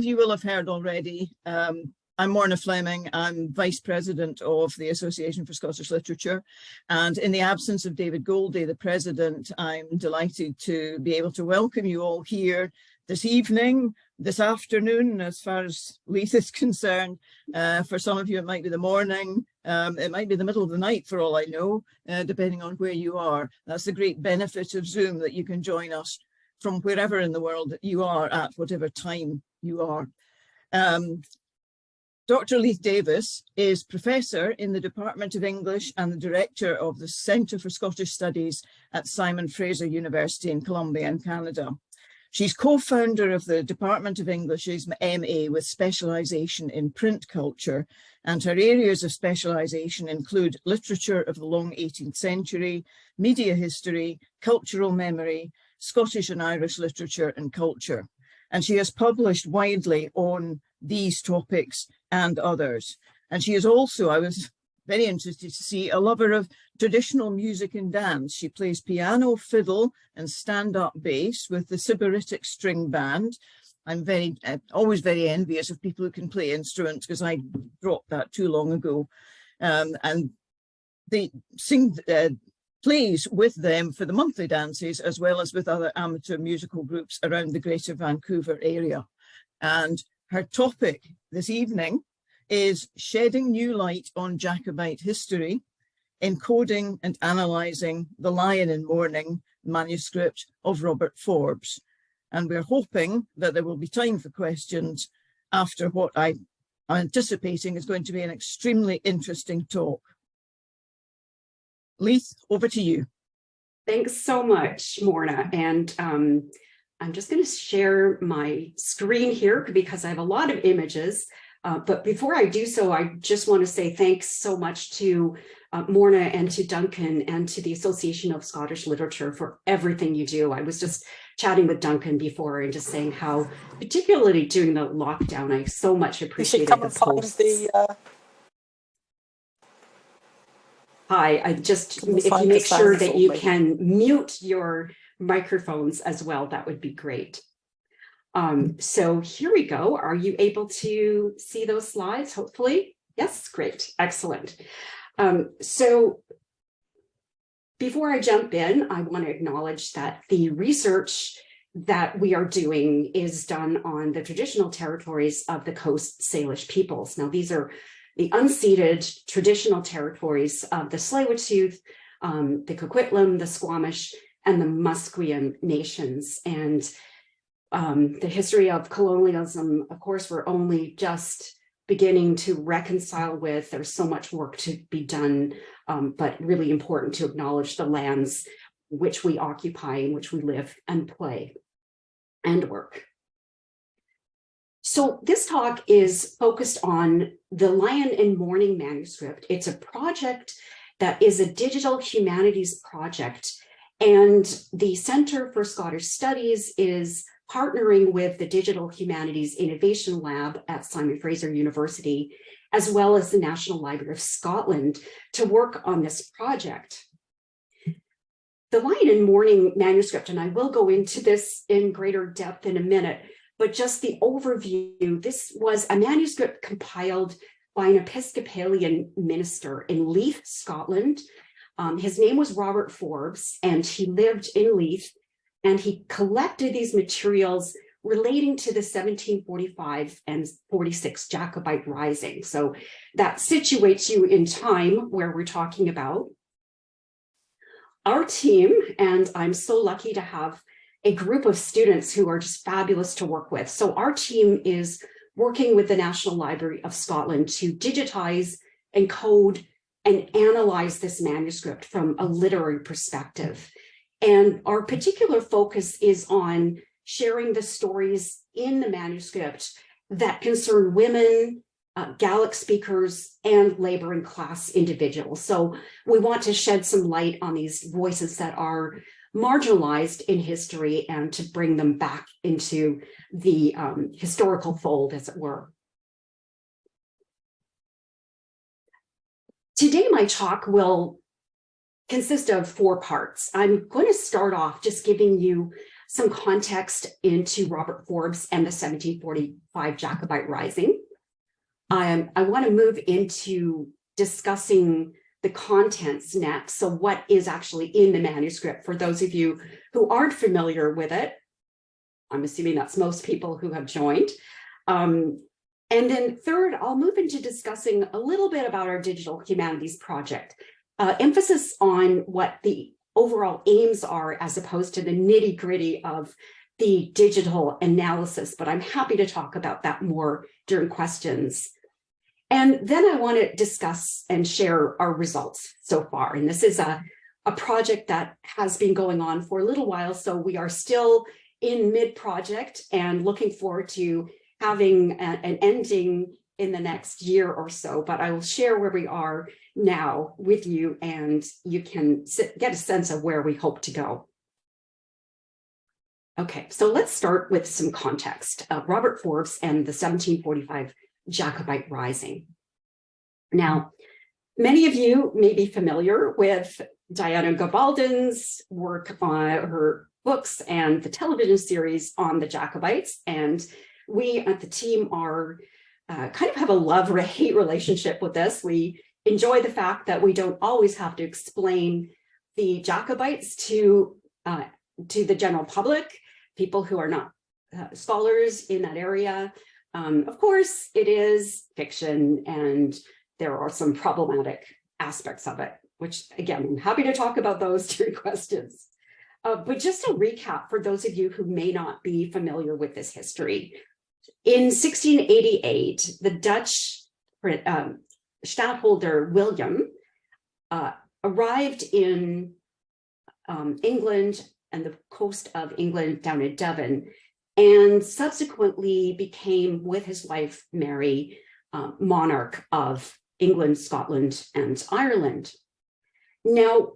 You will have heard already, I'm Morna Fleming. I'm Vice President of the Association for Scottish Literature. And in the absence of David Goldie, the President, I'm delighted to be able to welcome you all here this evening, this afternoon, as far as Leith is concerned. For some of you, it might be the morning. It might be the middle of the night, for all I know, depending on where you are. That's the great benefit of Zoom, that you can join us from wherever in the world that you are at whatever time you are. Dr. Leith Davis is Professor in the Department of English and the Director of the Centre for Scottish Studies at Simon Fraser University in Columbia in Canada. She's co-founder of the Department of English's MA with specialisation in print culture, and her areas of specialisation include literature of the long 18th century, media history, cultural memory, Scottish and Irish literature and culture. And she has published widely on these topics and others. And she is also, I was very interested to see, a lover of traditional music and dance. She plays piano, fiddle and stand-up bass with the Sybaritic String Band. I'm always very envious of people who can play instruments, because I dropped that too long ago. And they sing plays with them for the monthly dances, as well as with other amateur musical groups around the Greater Vancouver area. And her topic this evening is shedding new light on Jacobite history, encoding and analysing the Lyon and Mourning manuscript of Robert Forbes. And we're hoping that there will be time for questions after what I'm anticipating is going to be an extremely interesting talk. Leith, over to you. Thanks so much, Morna. And I'm just going to share my screen here because I have a lot of images. But before I do so, I just want to say thanks so much to Morna and to Duncan and to the Association of Scottish Literature for everything you do. I was just chatting with Duncan before and just saying how, particularly during the lockdown, I so much appreciated this host. Hi, if you make sure that you can mute your microphones as well, that would be great. So here we go. Are you able to see those slides, hopefully? Yes, great, excellent. So before I jump in, I want to acknowledge that the research that we are doing is done on the traditional territories of the Coast Salish peoples. Now, these are the unceded traditional territories of the Tsleil-Waututh, the Coquitlam, the Squamish, and the Musqueam nations. And the history of colonialism, of course, we're only just beginning to reconcile with. There's so much work to be done, but really important to acknowledge the lands which we occupy, in which we live and play and work. So this talk is focused on the Lyon and Mourning manuscript. It's a project that is a digital humanities project, and the Centre for Scottish Studies is partnering with the Digital Humanities Innovation Lab at Simon Fraser University, as well as the National Library of Scotland, to work on this project. The Lyon and Mourning manuscript, and I will go into this in greater depth in a minute, but just the overview, this was a manuscript compiled by an Episcopalian minister in Leith, Scotland. His name was Robert Forbes, and he lived in Leith, and he collected these materials relating to the 1745 and 46 Jacobite Rising. So that situates you in time where we're talking about. Our team, and I'm so lucky to have a group of students who are just fabulous to work with. So our team is working with the National Library of Scotland to digitize, encode, and analyze this manuscript from a literary perspective. And our particular focus is on sharing the stories in the manuscript that concern women, Gaelic speakers, and labor and class individuals. So we want to shed some light on these voices that are marginalized in history and to bring them back into the historical fold, as it were. Today, my talk will consist of 4 parts. I'm going to start off just giving you some context into Robert Forbes and the 1745 Jacobite Rising. I want to move into discussing the contents next. So what is actually in the manuscript for those of you who aren't familiar with it? I'm assuming that's most people who have joined. And then third, I'll move into discussing a little bit about our digital humanities project. Emphasis on what the overall aims are as opposed to the nitty-gritty of the digital analysis, but I'm happy to talk about that more during questions. And then I want to discuss and share our results so far. And this is a project that has been going on for a little while, so we are still in mid-project and looking forward to having an ending in the next year or so, but I will share where we are now with you and you can get a sense of where we hope to go. Okay, so let's start with some context. Robert Forbes and the 1745 Jacobite Rising. Now, many of you may be familiar with Diana Gabaldon's work on her books and the television series on the Jacobites, and we at the team are kind of have a love or a hate relationship with this. We enjoy the fact that we don't always have to explain the Jacobites to the general public, people who are not scholars in that area. Of course, it is fiction and there are some problematic aspects of it, which again, I'm happy to talk about those during questions. But just a recap for those of you who may not be familiar with this history. In 1688, the Dutch stadtholder William arrived in England and the coast of England down in Devon, and subsequently became, with his wife Mary, monarch of England, Scotland, and Ireland. Now,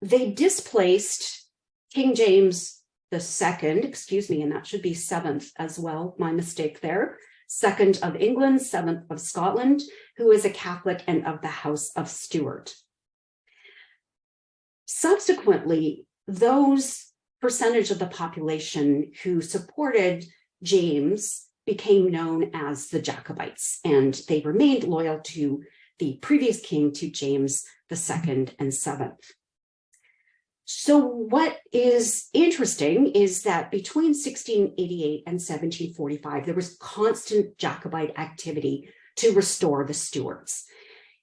they displaced King James II, excuse me, and that should be 7th as well, my mistake there, 2nd of England, 7th of Scotland, who is a Catholic and of the House of Stuart. Subsequently, those percentage of the population who supported James became known as the Jacobites, and they remained loyal to the previous king, to James II and 7th. So what is interesting is that between 1688 and 1745, there was constant Jacobite activity to restore the Stuarts.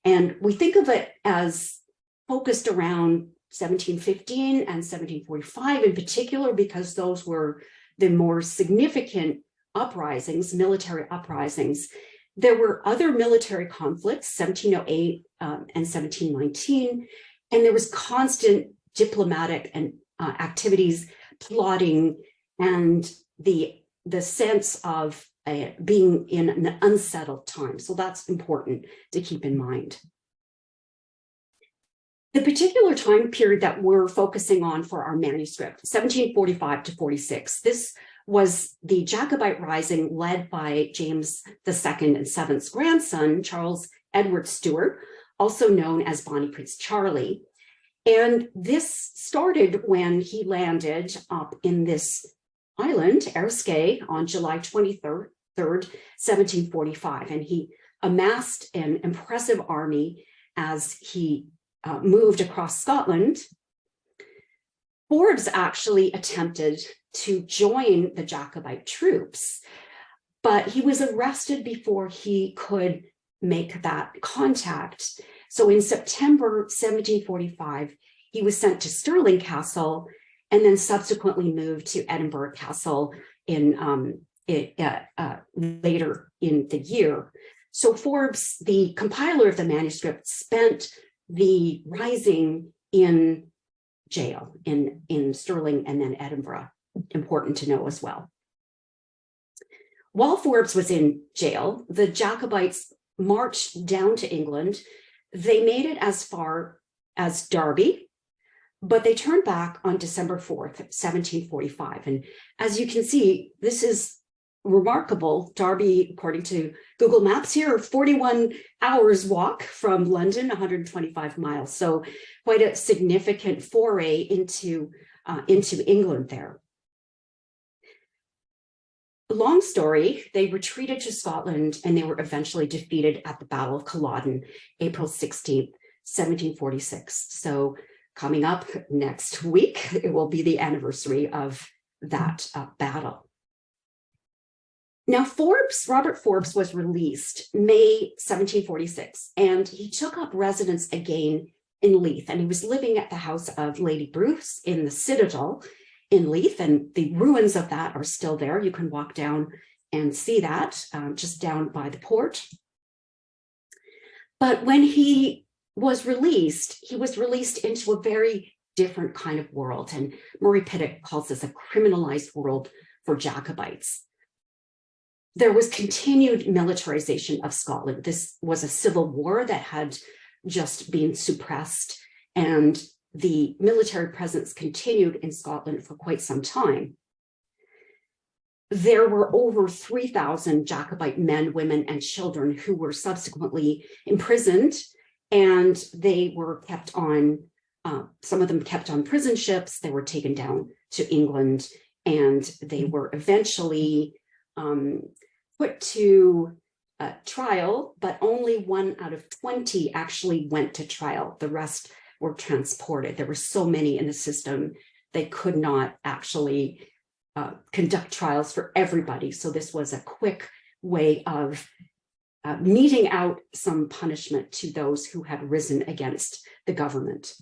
And we think of it as focused around 1715 and 1745 in particular, because those were the more significant uprisings, military uprisings. There were other military conflicts, 1708 and 1719, and there was constant diplomatic and activities, plotting, and the sense of being in an unsettled time. So that's important to keep in mind. The particular time period that we're focusing on for our manuscript, 1745 to 46, this was the Jacobite Rising led by James II and 7th's grandson, Charles Edward Stuart, also known as Bonnie Prince Charlie. And this started when he landed up in this island, Erskay, on July 23rd, 1745. And he amassed an impressive army as he moved across Scotland. Forbes actually attempted to join the Jacobite troops, but he was arrested before he could make that contact. So in September 1745, he was sent to Stirling Castle and then subsequently moved to Edinburgh Castle in later in the year. So Forbes, the compiler of the manuscript, spent the rising in jail in Stirling and then Edinburgh. Important to know as well. While Forbes was in jail, the Jacobites marched down to England. They made it as far as Derby, but they turned back on December 4th, 1745. And as you can see, this is remarkable. Derby, according to Google Maps here, 41 hours walk from London, 125 miles. So quite a significant foray into England there. long story, they retreated to Scotland and they were eventually defeated at the Battle of Culloden, April 16th, 1746. So coming up next week, it will be the anniversary of that battle. Now, Robert Forbes was released May 1746, and he took up residence again in Leith, and he was living at the house of Lady Bruce in the Citadel in Leith, and the ruins of that are still there. You can walk down and see that just down by the port. But when he was released into a very different kind of world, and Murray Pittock calls this a criminalized world for Jacobites. There was continued militarization of Scotland. This was a civil war that had just been suppressed, and the military presence continued in Scotland for quite some time. There were over 3,000 Jacobite men, women, and children who were subsequently imprisoned, and they were kept on, some of them kept on prison ships. They were taken down to England, and they were eventually put to trial, but only 1 out of 20 actually went to trial. The rest were transported. There were so many in the system, they could not actually conduct trials for everybody. So this was a quick way of meting out some punishment to those who had risen against the government.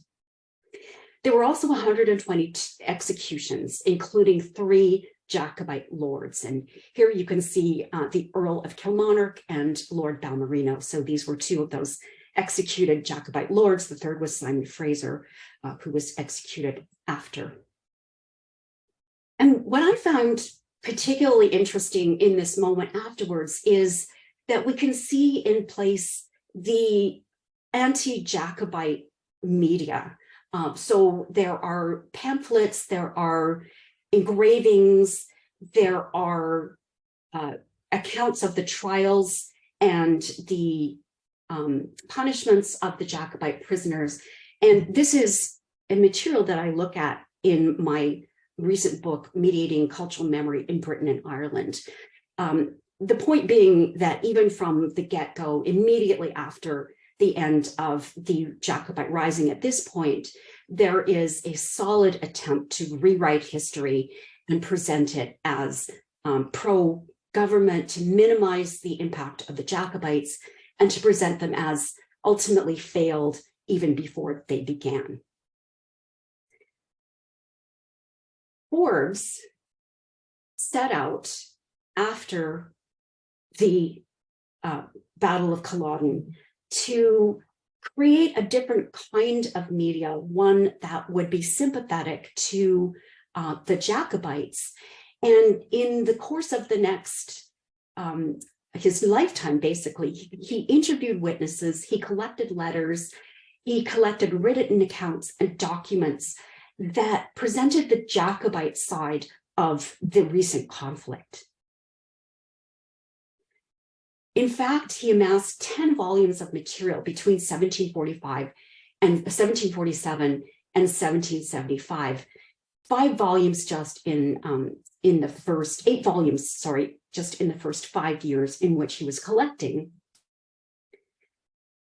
There were also 120 executions, including 3 Jacobite lords. And here you can see the Earl of Kilmarnock and Lord Balmerino. So these were 2 of those executed Jacobite lords. The third was Simon Fraser, who was executed after. And what I found particularly interesting in this moment afterwards is that we can see in place the anti-Jacobite media. So there are pamphlets, there are engravings, there are accounts of the trials and the punishments of the Jacobite prisoners. And this is a material that I look at in my recent book, Mediating Cultural Memory in Britain and Ireland. The point being that even from the get-go, immediately after the end of the Jacobite Rising, at this point, there is a solid attempt to rewrite history and present it as pro-government, to minimize the impact of the Jacobites, and to present them as ultimately failed even before they began. Forbes set out after the Battle of Culloden to create a different kind of media, one that would be sympathetic to the Jacobites. And in the course of the next, his lifetime, basically, he interviewed witnesses, he collected letters, he collected written accounts and documents that presented the Jacobite side of the recent conflict. In fact, he amassed 10 volumes of material between 1745 and 1747 and 1775. 5 volumes just in the first 8 volumes, sorry, just in the first 5 years in which he was collecting.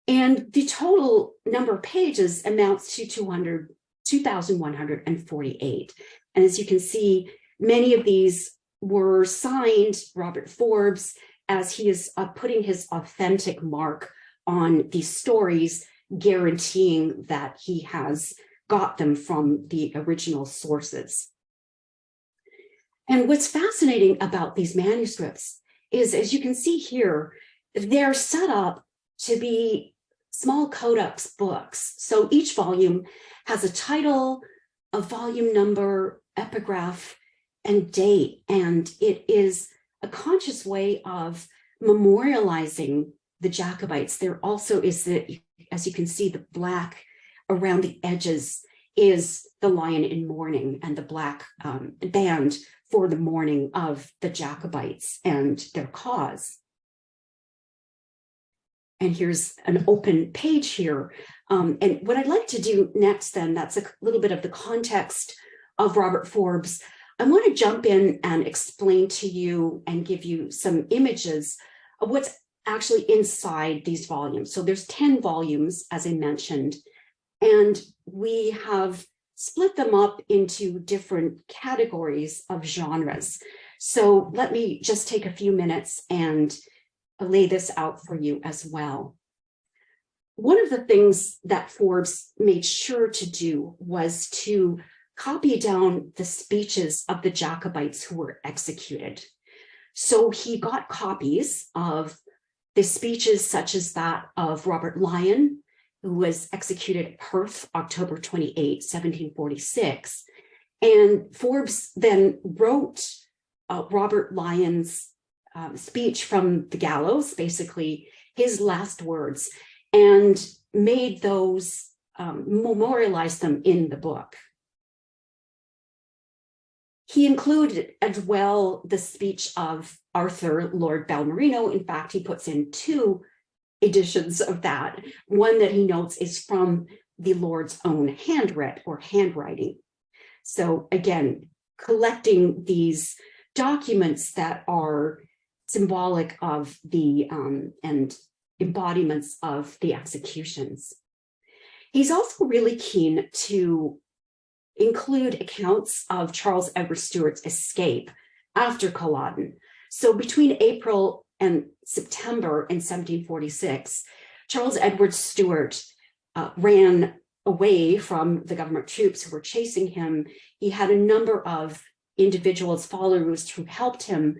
And the total number of pages amounts to 2,148. And as you can see, many of these were signed Robert Forbes, as he is putting his authentic mark on these stories, guaranteeing that he has got them from the original sources. And what's fascinating about these manuscripts is, as you can see here, they're set up to be small codex books. So each volume has a title, a volume number, epigraph, and date. And it is a conscious way of memorializing the Jacobites. There also is the, as you can see, the black around the edges is the lion in mourning, and the black band for the mourning of the Jacobites and their cause. And here's an open page here. And what I'd like to do next then, that's a little bit of the context of Robert Forbes. I want to jump in and explain to you and give you some images of what's actually inside these volumes. So there's 10 volumes, as I mentioned, and we have split them up into different categories of genres. So let me just take a few minutes and lay this out for you as well. One of the things that Forbes made sure to do was to copy down the speeches of the Jacobites who were executed. So he got copies of the speeches such as that of Robert Lyon, who was executed at Perth, October 28, 1746. And Forbes then wrote Robert Lyon's speech from the gallows, basically his last words, and made those, memorialized them in the book. He included as well the speech of Arthur, Lord Balmerino. In fact, he puts in 2 editions of that. One that he notes is from the Lord's own handwriting. So again, collecting these documents that are symbolic of the and embodiments of the executions. He's also really keen to include accounts of Charles Edward Stuart's escape after Culloden. So between April and September in 1746, Charles Edward Stuart ran away from the government troops who were chasing him. He had a number of individuals, followers, who helped him.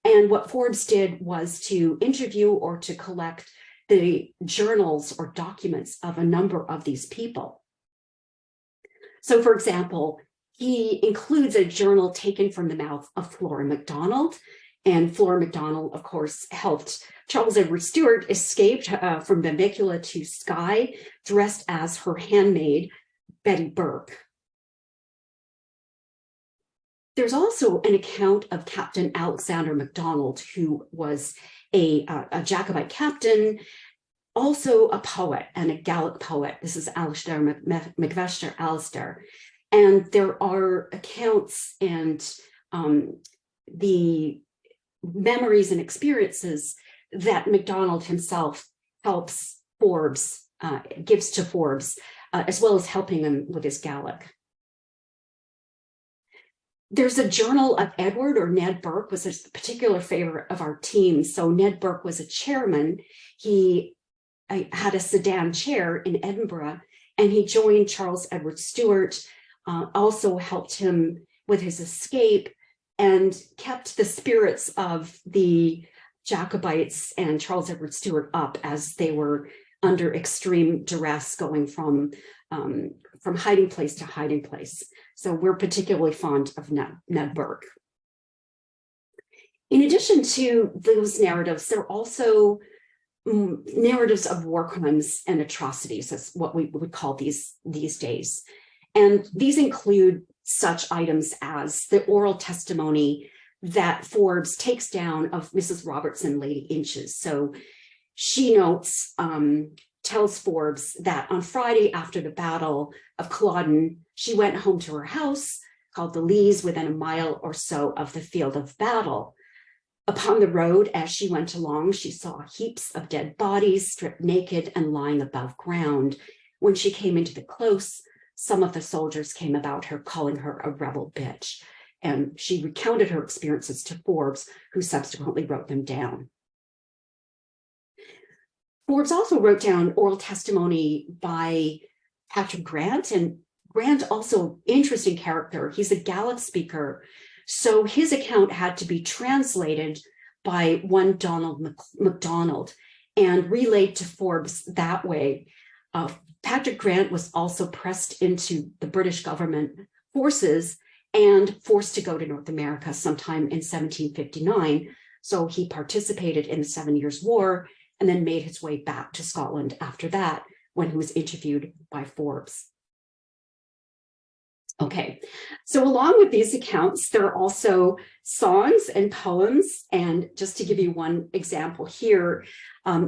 And what Forbes did was to interview or to collect the journals or documents of a number of these people. So, for example, he includes a journal taken from the mouth of Flora MacDonald. And Flora MacDonald, of course, helped Charles Edward Stuart escape from Temecula to Skye, dressed as her handmaid, Betty Burke. There's also an account of Captain Alexander MacDonald, who was a Jacobite captain, also a poet and a Gaelic poet. This is Alistair MacVester Alistair. And there are accounts and the memories and experiences that MacDonald himself helps Forbes, gives to Forbes, as well as helping him with his Gaelic. There's a journal of Edward, or Ned Burke was a particular favorite of our team. So Ned Burke was a chairman. He had a sedan chair in Edinburgh, and he joined Charles Edward Stuart, also helped him with his escape, and kept the spirits of the Jacobites and Charles Edward Stuart up as they were under extreme duress, going from hiding place to hiding place. So we're particularly fond of Ned Burke. In addition to those narratives, there are also narratives of war crimes and atrocities. That's what we would call these days. And these include such items as the oral testimony that Forbes takes down of Mrs. Robertson, Lady Inches. So she notes, tells Forbes that on Friday after the Battle of Culloden, she went home to her house called the Leith, within a mile or so of the field of battle. Upon the road, as she went along, she saw heaps of dead bodies, stripped naked and lying above ground. When she came into the close, some of the soldiers came about her, calling her a rebel bitch. And she recounted her experiences to Forbes, who subsequently wrote them down. Forbes also wrote down oral testimony by Patrick Grant, and Grant also interesting character. He's a Gaelic speaker, so his account had to be translated by one Donald MacDonald and relayed to Forbes that way. Patrick Grant was also pressed into the British government forces and forced to go to North America sometime in 1759. So he participated in the 7 Years' War and then made his way back to Scotland after that, when he was interviewed by Forbes. Okay, so along with these accounts, there are also songs and poems. And just to give you one example here,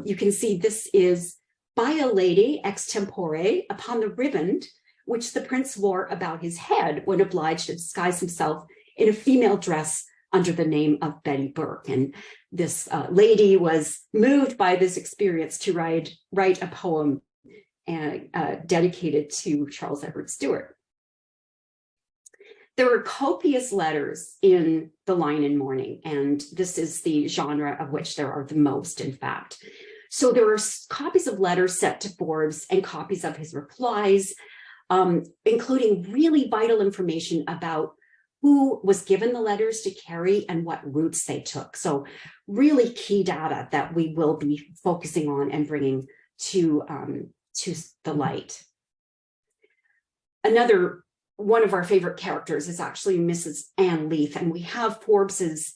you can see this is by a lady extempore upon the riband which the prince wore about his head when obliged to disguise himself in a female dress under the name of Betty Burke. And this lady was moved by this experience to write a poem dedicated to Charles Edward Stuart. There were copious letters in the Lyon and Mourning, and this is the genre of which there are the most, in fact. So there are copies of letters sent to Forbes and copies of his replies, including really vital information about who was given the letters to carry and what routes they took. So really key data that we will be focusing on and bringing to the light. Another one of our favorite characters is actually Mrs. Anne Leith, and we have Forbes's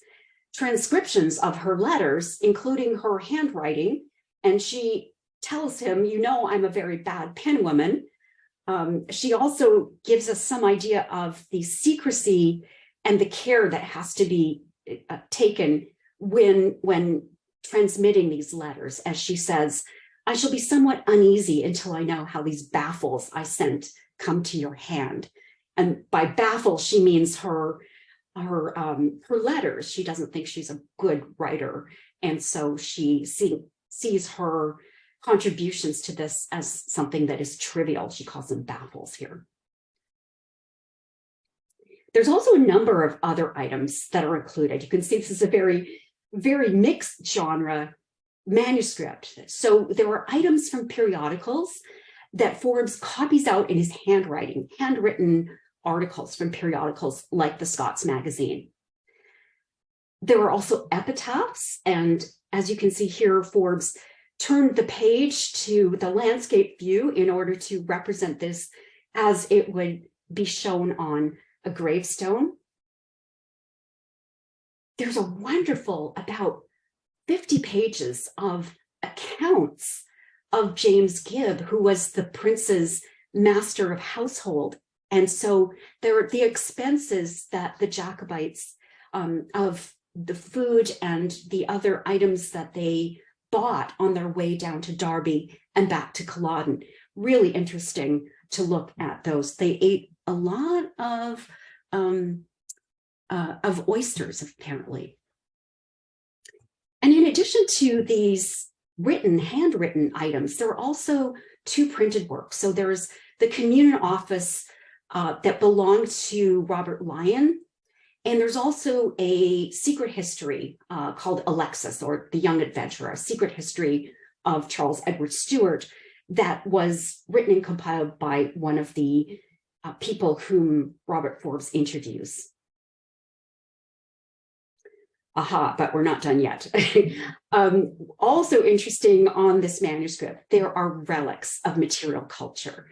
transcriptions of her letters, including her handwriting, and she tells him, you know, I'm a very bad penwoman. She also gives us some idea of the secrecy and the care that has to be taken when transmitting these letters. As she says, I shall be somewhat uneasy until I know how these baffles I sent come to your hand. And by baffle, she means her letters. She doesn't think she's a good writer. And so she sees her contributions to this as something that is trivial. She calls them baffles here. There's also a number of other items that are included. You can see this is a very, very mixed genre manuscript. So there are items from periodicals that Forbes copies out in his handwriting, handwritten articles from periodicals like the Scots Magazine. There are also epitaphs, and as you can see here, Forbes turned the page to the landscape view in order to represent this as it would be shown on a gravestone. There's a wonderful, about 50 pages of accounts of James Gibb, who was the prince's master of household. And so there are the expenses that the Jacobites of the food and the other items that they bought on their way down to Derby and back to Culloden. Really interesting to look at those. They ate a lot of oysters, apparently. And in addition to these handwritten items, there are also two printed works. So there's the Communion Office that belonged to Robert Lyon. And there's also a secret history called Alexis, or The Young Adventurer, a secret history of Charles Edward Stuart that was written and compiled by one of the people whom Robert Forbes interviews. Aha, but we're not done yet. Also interesting on this manuscript, there are relics of material culture.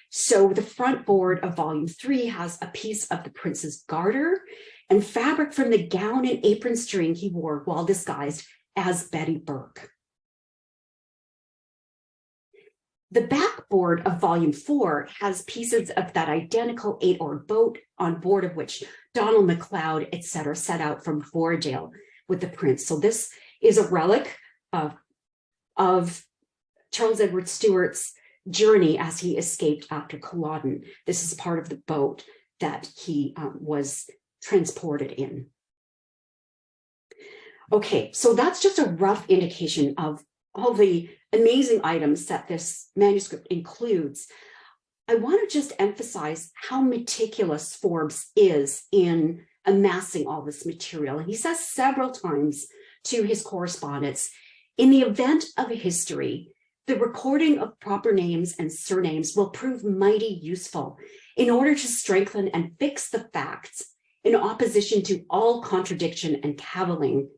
So the front board of volume 3 has a piece of the prince's garter and fabric from the gown and apron string he wore while disguised as Betty Burke. The backboard of volume 4 has pieces of that identical 8-oared boat, on board of which Donald MacLeod, etc., set out from Vorondale with the prince. So this is a relic of Charles Edward Stuart's journey as he escaped after Culloden. This is part of the boat that he was transported in. Okay, so that's just a rough indication of all the amazing items that this manuscript includes. I want to just emphasize how meticulous Forbes is in amassing all this material. And he says several times to his correspondents, in the event of a history, the recording of proper names and surnames will prove mighty useful in order to strengthen and fix the facts in opposition to all contradiction and cavilling,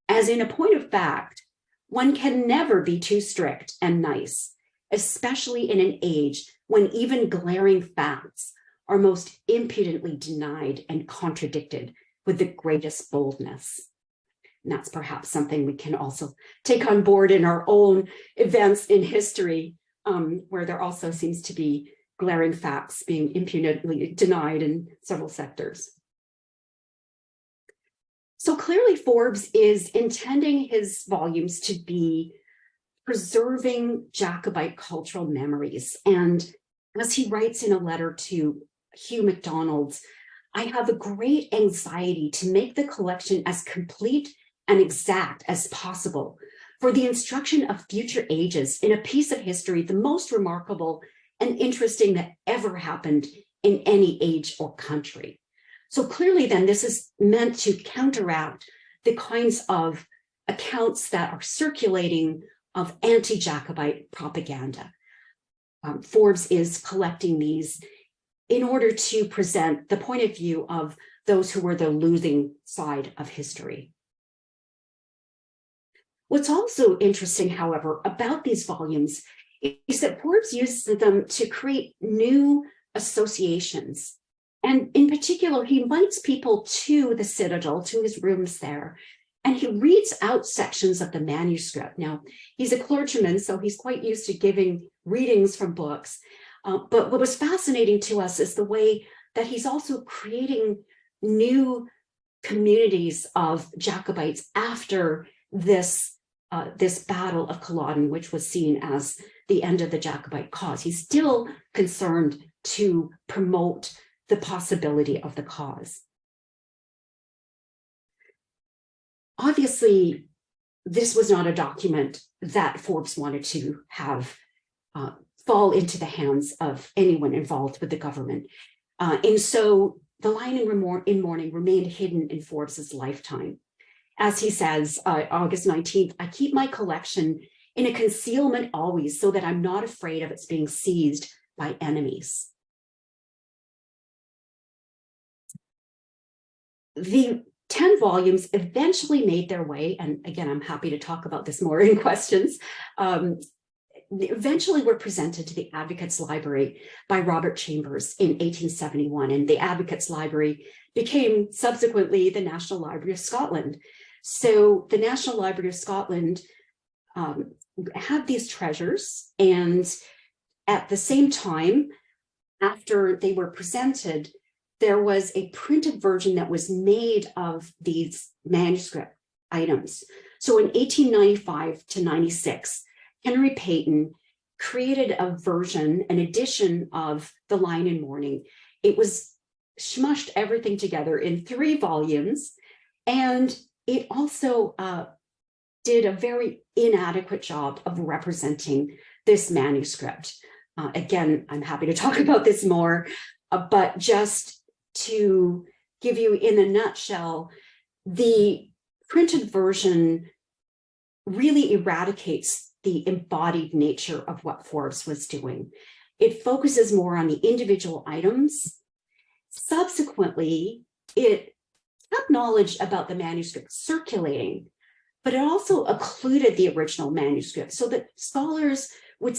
as in a point of fact, one can never be too strict and nice, especially in an age when even glaring facts are most impudently denied and contradicted with the greatest boldness. And that's perhaps something we can also take on board in our own events in history, where there also seems to be glaring facts being impudently denied in several sectors. So clearly Forbes is intending his volumes to be preserving Jacobite cultural memories. And as he writes in a letter to Hugh MacDonald, I have a great anxiety to make the collection as complete and exact as possible for the instruction of future ages in a piece of history, the most remarkable and interesting that ever happened in any age or country. So clearly then this is meant to counteract the kinds of accounts that are circulating of anti-Jacobite propaganda. Forbes is collecting these in order to present the point of view of those who were the losing side of history. What's also interesting, however, about these volumes is that Forbes uses them to create new associations. And in particular, he invites people to the Citadel, to his rooms there, and he reads out sections of the manuscript. Now, he's a clergyman, so he's quite used to giving readings from books. But what was fascinating to us is the way that he's also creating new communities of Jacobites after this battle of Culloden, which was seen as the end of the Jacobite cause. He's still concerned to promote the possibility of the cause. Obviously, this was not a document that Forbes wanted to have fall into the hands of anyone involved with the government. And so the Lyon in Mourning remained hidden in Forbes's lifetime. As he says, August 19th, I keep my collection in a concealment always so that I'm not afraid of its being seized by enemies. The 10 volumes eventually made their way, and again, I'm happy to talk about this more in questions, eventually were presented to the Advocates Library by Robert Chambers in 1871, and the Advocates Library became subsequently the National Library of Scotland. So the National Library of Scotland had these treasures, and at the same time, after they were presented, there was a printed version that was made of these manuscript items. So in 1895 to 96, Henry Peyton created a version, an edition of the Lyon in Mourning. It was smushed everything together in 3 volumes, and it also did a very inadequate job of representing this manuscript. Again, I'm happy to talk about this more, but just to give you in a nutshell, the printed version really eradicates the embodied nature of what Forbes was doing. It focuses more on the individual items. Subsequently, it kept knowledge about the manuscript circulating, but it also occluded the original manuscript so that scholars would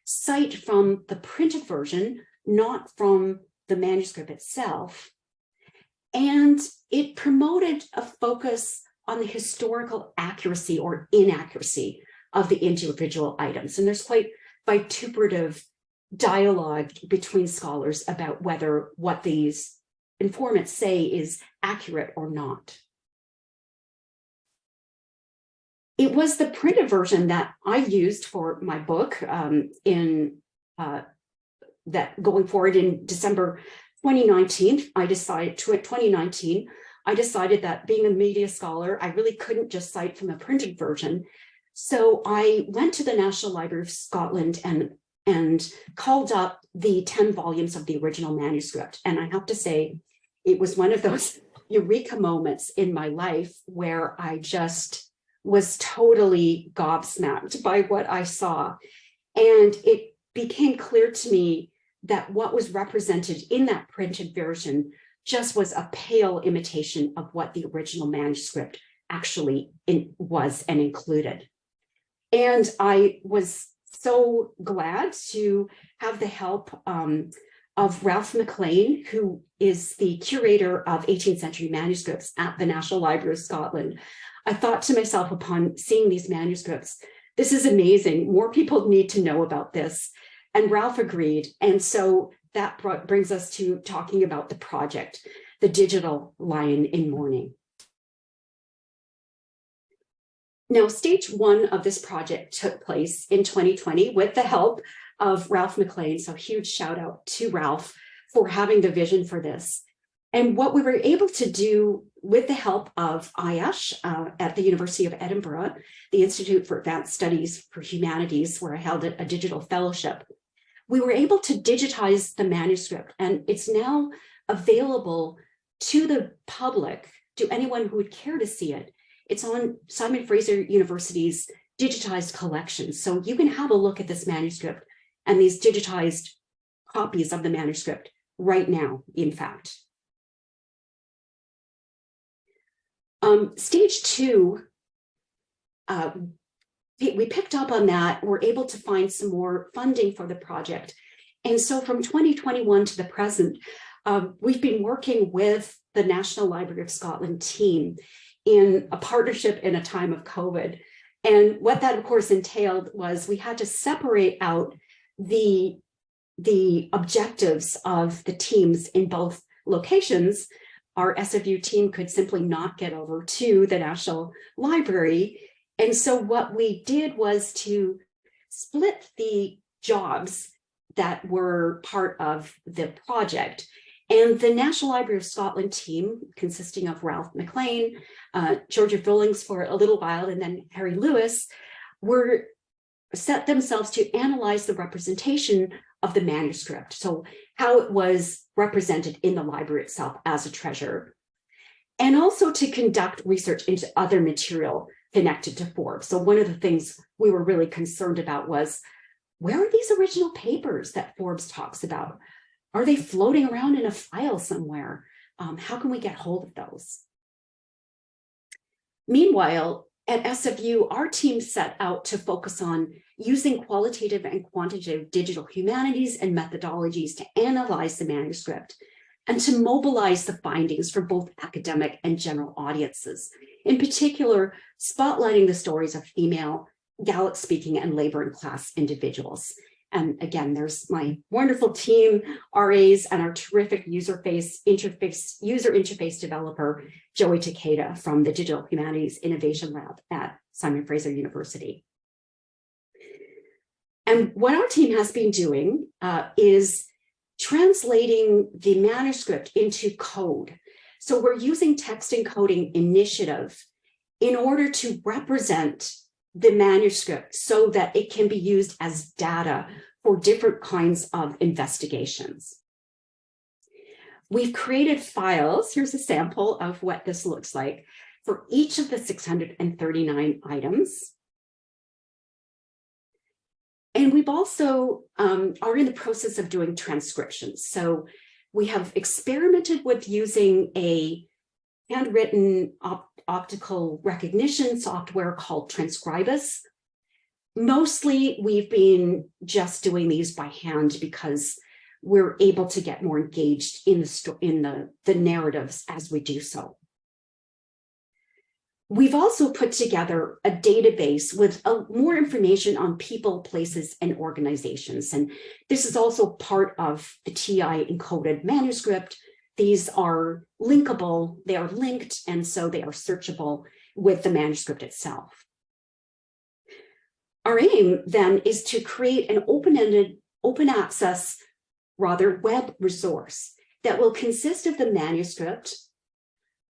cite from the printed version, not from the manuscript itself. And it promoted a focus on the historical accuracy or inaccuracy of the individual items. And there's quite vituperative dialogue between scholars about whether what these informants say is accurate or not. It was the printed version that I used for my book that going forward in December 2019, I decided that being a media scholar, I really couldn't just cite from a printed version. So I went to the National Library of Scotland and called up the 10 volumes of the original manuscript. And I have to say, it was one of those eureka moments in my life where I just was totally gobsmacked by what I saw. And it became clear to me that what was represented in that printed version just was a pale imitation of what the original manuscript actually was and included. And I was so glad to have the help of Ralph McLean, who is the curator of 18th century manuscripts at the National Library of Scotland. I thought to myself upon seeing these manuscripts, this is amazing. More people need to know about this. And Ralph agreed. And so that brings us to talking about the project, the digital Lyon in Mourning. Now, stage 1 of this project took place in 2020 with the help of Ralph McLean. So huge shout out to Ralph for having the vision for this. And what we were able to do with the help of IASH at the University of Edinburgh, the Institute for Advanced Studies for Humanities, where I held a digital fellowship, we were able to digitize the manuscript, and it's now available to the public, to anyone who would care to see it. It's on Simon Fraser University's digitized collection. So you can have a look at this manuscript and these digitized copies of the manuscript right now, in fact. Stage 2, we picked up on that. We're able to find some more funding for the project. And so from 2021 to the present, we've been working with the National Library of Scotland team in a partnership in a time of COVID. And what that, of course, entailed was we had to separate out the objectives of the teams in both locations. Our SFU team could simply not get over to the National Library. And so what we did was to split the jobs that were part of the project. And the National Library of Scotland team, consisting of Ralph McLean, Georgia Billings for a little while, and then Harry Lewis, were set themselves to analyze the representation of the manuscript. So how it was represented in the library itself as a treasure, and also to conduct research into other material connected to Forbes. So one of the things we were really concerned about was, where are these original papers that Forbes talks about? Are they floating around in a file somewhere? How can we get hold of those? Meanwhile, at SFU, our team set out to focus on using qualitative and quantitative digital humanities and methodologies to analyze the manuscript and to mobilize the findings for both academic and general audiences, in particular, spotlighting the stories of female Gaelic-speaking and labor and class individuals. And again, there's my wonderful team, RAs, and our terrific user interface developer, Joey Takeda from the Digital Humanities Innovation Lab at Simon Fraser University. And what our team has been doing is translating the manuscript into code. So we're using text encoding initiative in order to represent the manuscript so that it can be used as data for different kinds of investigations. We've created files. Here's a sample of what this looks like for each of the 639 items. And we've also are in the process of doing transcriptions. So we have experimented with using a handwritten optical recognition software called Transcribus. Mostly we've been just doing these by hand because we're able to get more engaged in the narratives as we do so. We've also put together a database with more information on people, places, and organizations. And this is also part of the TI encoded manuscript. These are linkable, they are linked, and so they are searchable with the manuscript itself. Our aim then is to create an open-ended, open access, web resource that will consist of the manuscript,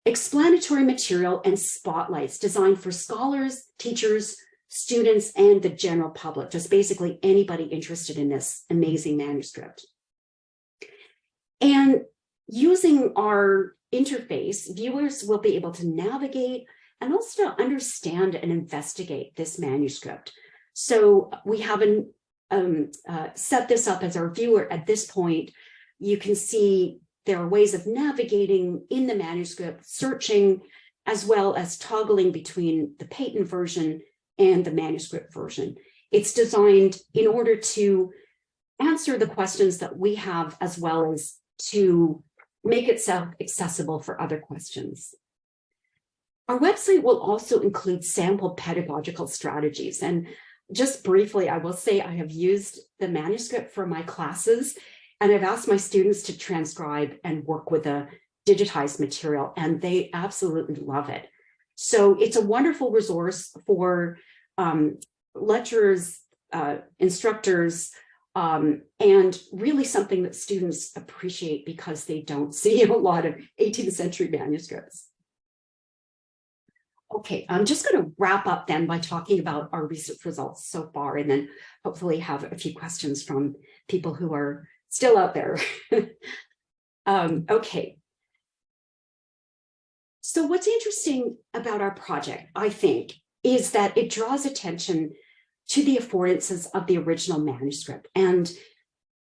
explanatory material, and spotlights designed for scholars, teachers, students, and the general public, just basically anybody interested in this amazing manuscript. And using our interface, viewers will be able to navigate and also to understand and investigate this manuscript. So we haven't set this up as our viewer at this point. You can see there are ways of navigating in the manuscript, searching, as well as toggling between the patent version and the manuscript version. It's designed in order to answer the questions that we have, as well as to make itself accessible for other questions. Our website will also include sample pedagogical strategies. And just briefly, I will say I have used the manuscript for my classes, and I've asked my students to transcribe and work with the digitized material, and they absolutely love it. So it's a wonderful resource for lecturers, instructors, and really something that students appreciate because they don't see a lot of 18th century manuscripts. Okay, I'm just going to wrap up then by talking about our research results so far, and then hopefully have a few questions from people who are still out there. Okay. So what's interesting about our project, I think, is that it draws attention to the affordances of the original manuscript. And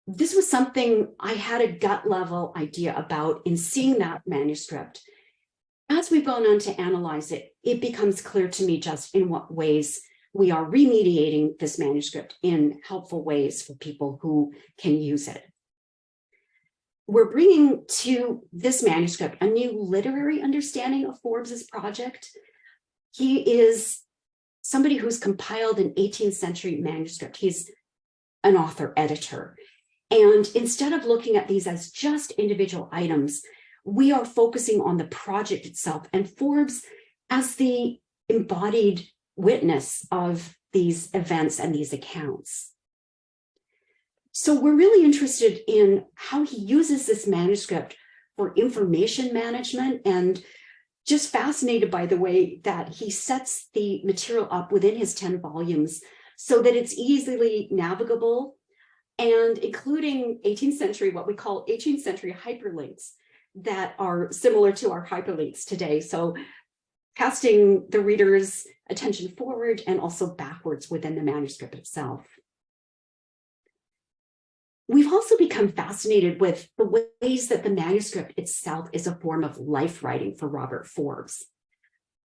this was something I had a gut level idea about in seeing that manuscript. As we've gone on to analyze it, it becomes clear to me just in what ways we are remediating this manuscript in helpful ways for people who can use it. We're bringing to this manuscript a new literary understanding of Forbes's project. He is somebody who's compiled an 18th century manuscript. He's an author editor. And instead of looking at these as just individual items, we are focusing on the project itself and Forbes as the embodied witness of these events and these accounts. So we're really interested in how he uses this manuscript for information management, and just fascinated by the way that he sets the material up within his 10 volumes so that it's easily navigable, and including 18th century, what we call 18th century hyperlinks that are similar to our hyperlinks today. So casting the reader's attention forward and also backwards within the manuscript itself. We've also become fascinated with the ways that the manuscript itself is a form of life writing for Robert Forbes.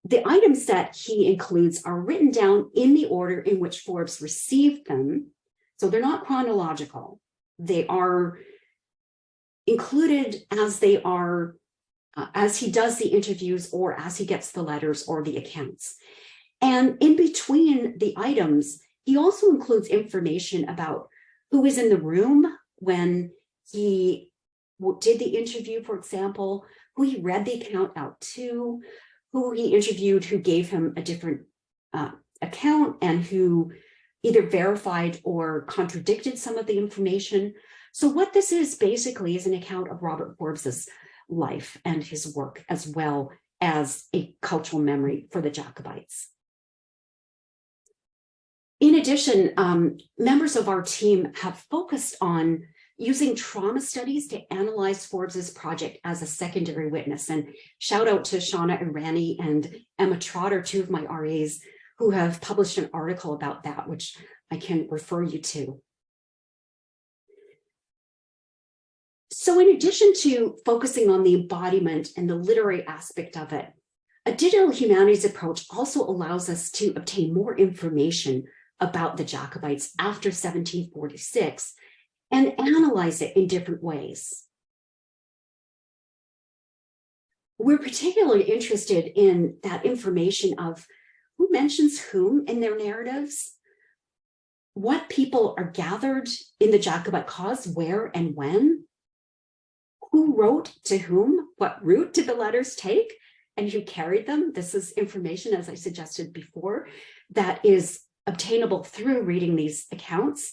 The items that he includes are written down in the order in which Forbes received them. So they're not chronological. They are included as they are, as he does the interviews or as he gets the letters or the accounts. And in between the items, he also includes information about who was in the room when he did the interview, for example, who he read the account out to, who he interviewed, who gave him a different account, and who either verified or contradicted some of the information. So what this is basically is an account of Robert Forbes's life and his work, as well as a cultural memory for the Jacobites. In addition, members of our team have focused on using trauma studies to analyze Forbes's project as a secondary witness. And shout out to Shauna Irani and Emma Trotter, two of my RAs, who have published an article about that, which I can refer you to. So in addition to focusing on the embodiment and the literary aspect of it, a digital humanities approach also allows us to obtain more information about the Jacobites after 1746 and analyze it in different ways. We're particularly interested in that information of who mentions whom in their narratives, what people are gathered in the Jacobite cause, where and when, who wrote to whom, what route did the letters take, and who carried them. This is information, as I suggested before, that is obtainable through reading these accounts,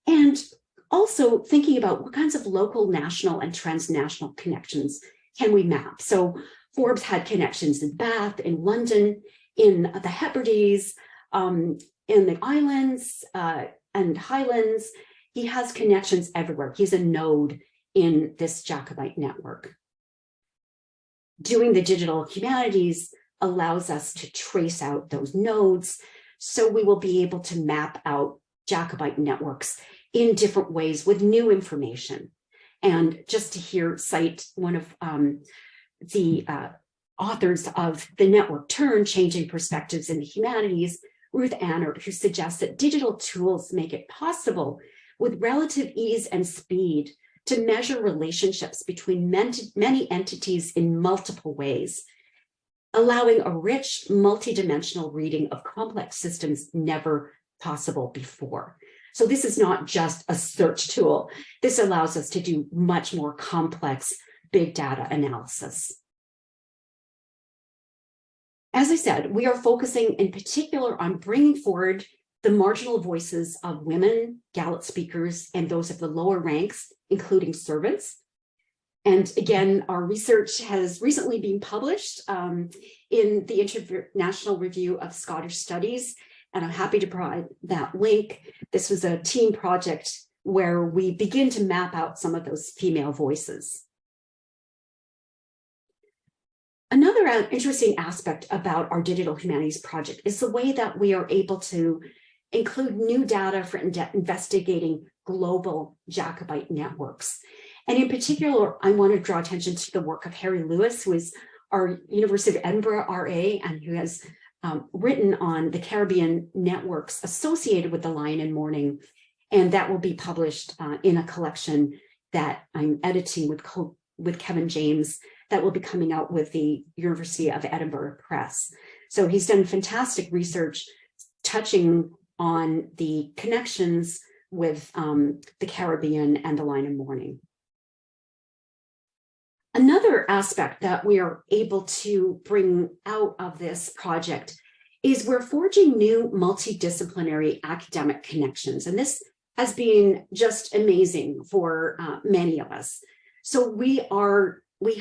and also thinking about what kinds of local, national, and transnational connections can we map. So Forbes had connections in Bath, in London, in the Hebrides, in the islands and highlands. He has connections everywhere. He's a node in this Jacobite network. Doing the digital humanities allows us to trace out those nodes, so we will be able to map out Jacobite networks in different ways with new information. And just to here cite one of the authors of the network Turn, Changing Perspectives in the Humanities, Ruth Annert, who suggests that digital tools make it possible with relative ease and speed to measure relationships between many entities in multiple ways, allowing a rich, multidimensional reading of complex systems never possible before. So this is not just a search tool. This allows us to do much more complex big data analysis. As I said, we are focusing in particular on bringing forward the marginal voices of women, Gaelic speakers, and those of the lower ranks, including servants. And again, our research has recently been published in the International Review of Scottish Studies, and I'm happy to provide that link. This was a team project where we begin to map out some of those female voices. Another interesting aspect about our Digital Humanities Project is the way that we are able to include new data for investigating global Jacobite networks. And in particular, I want to draw attention to the work of Harry Lewis, who is our University of Edinburgh RA, and who has written on the Caribbean networks associated with the Lyon and Mourning. And that will be published in a collection that I'm editing with Kevin James that will be coming out with the University of Edinburgh Press. So he's done fantastic research touching on the connections with the Caribbean and the Lyon and Mourning. Another aspect that we are able to bring out of this project is we're forging new multidisciplinary academic connections. And this has been just amazing for many of us. So we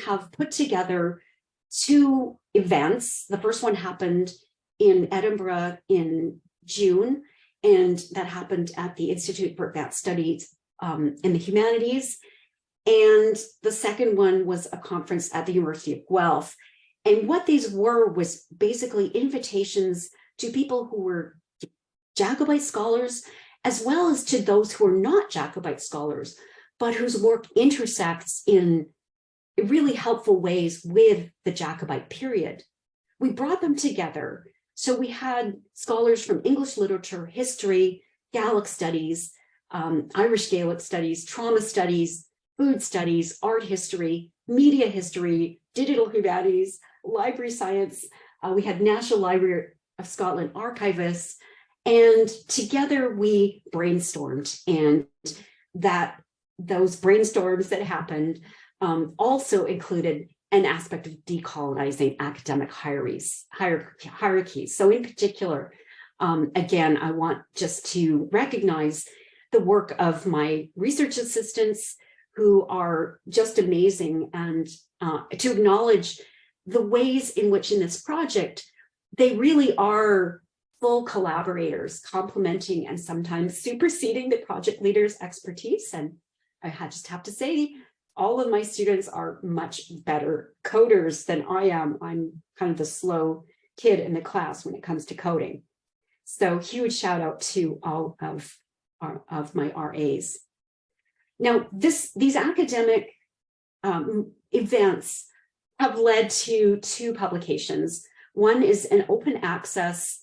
have put together two events. The first one happened in Edinburgh in June, and that happened at the Institute for Advanced Studies in the Humanities. And the second one was a conference at the University of Guelph. And what these were was basically invitations to people who were Jacobite scholars, as well as to those who are not Jacobite scholars, but whose work intersects in really helpful ways with the Jacobite period. We brought them together. So we had scholars from English literature, history, Gaelic studies, Irish Gaelic studies, trauma studies, food studies, art history, media history, digital humanities, library science. We had National Library of Scotland archivists, and together we brainstormed. And those brainstorms that happened also included an aspect of decolonizing academic hierarchies. So in particular, again, I want just to recognize the work of my research assistants, who are just amazing, and to acknowledge the ways in which in this project, they really are full collaborators, complementing and sometimes superseding the project leader's expertise. And I just have to say, all of my students are much better coders than I am. I'm kind of the slow kid in the class when it comes to coding. So huge shout out to all of my RAs. Now, these academic events have led to two publications. One is an open access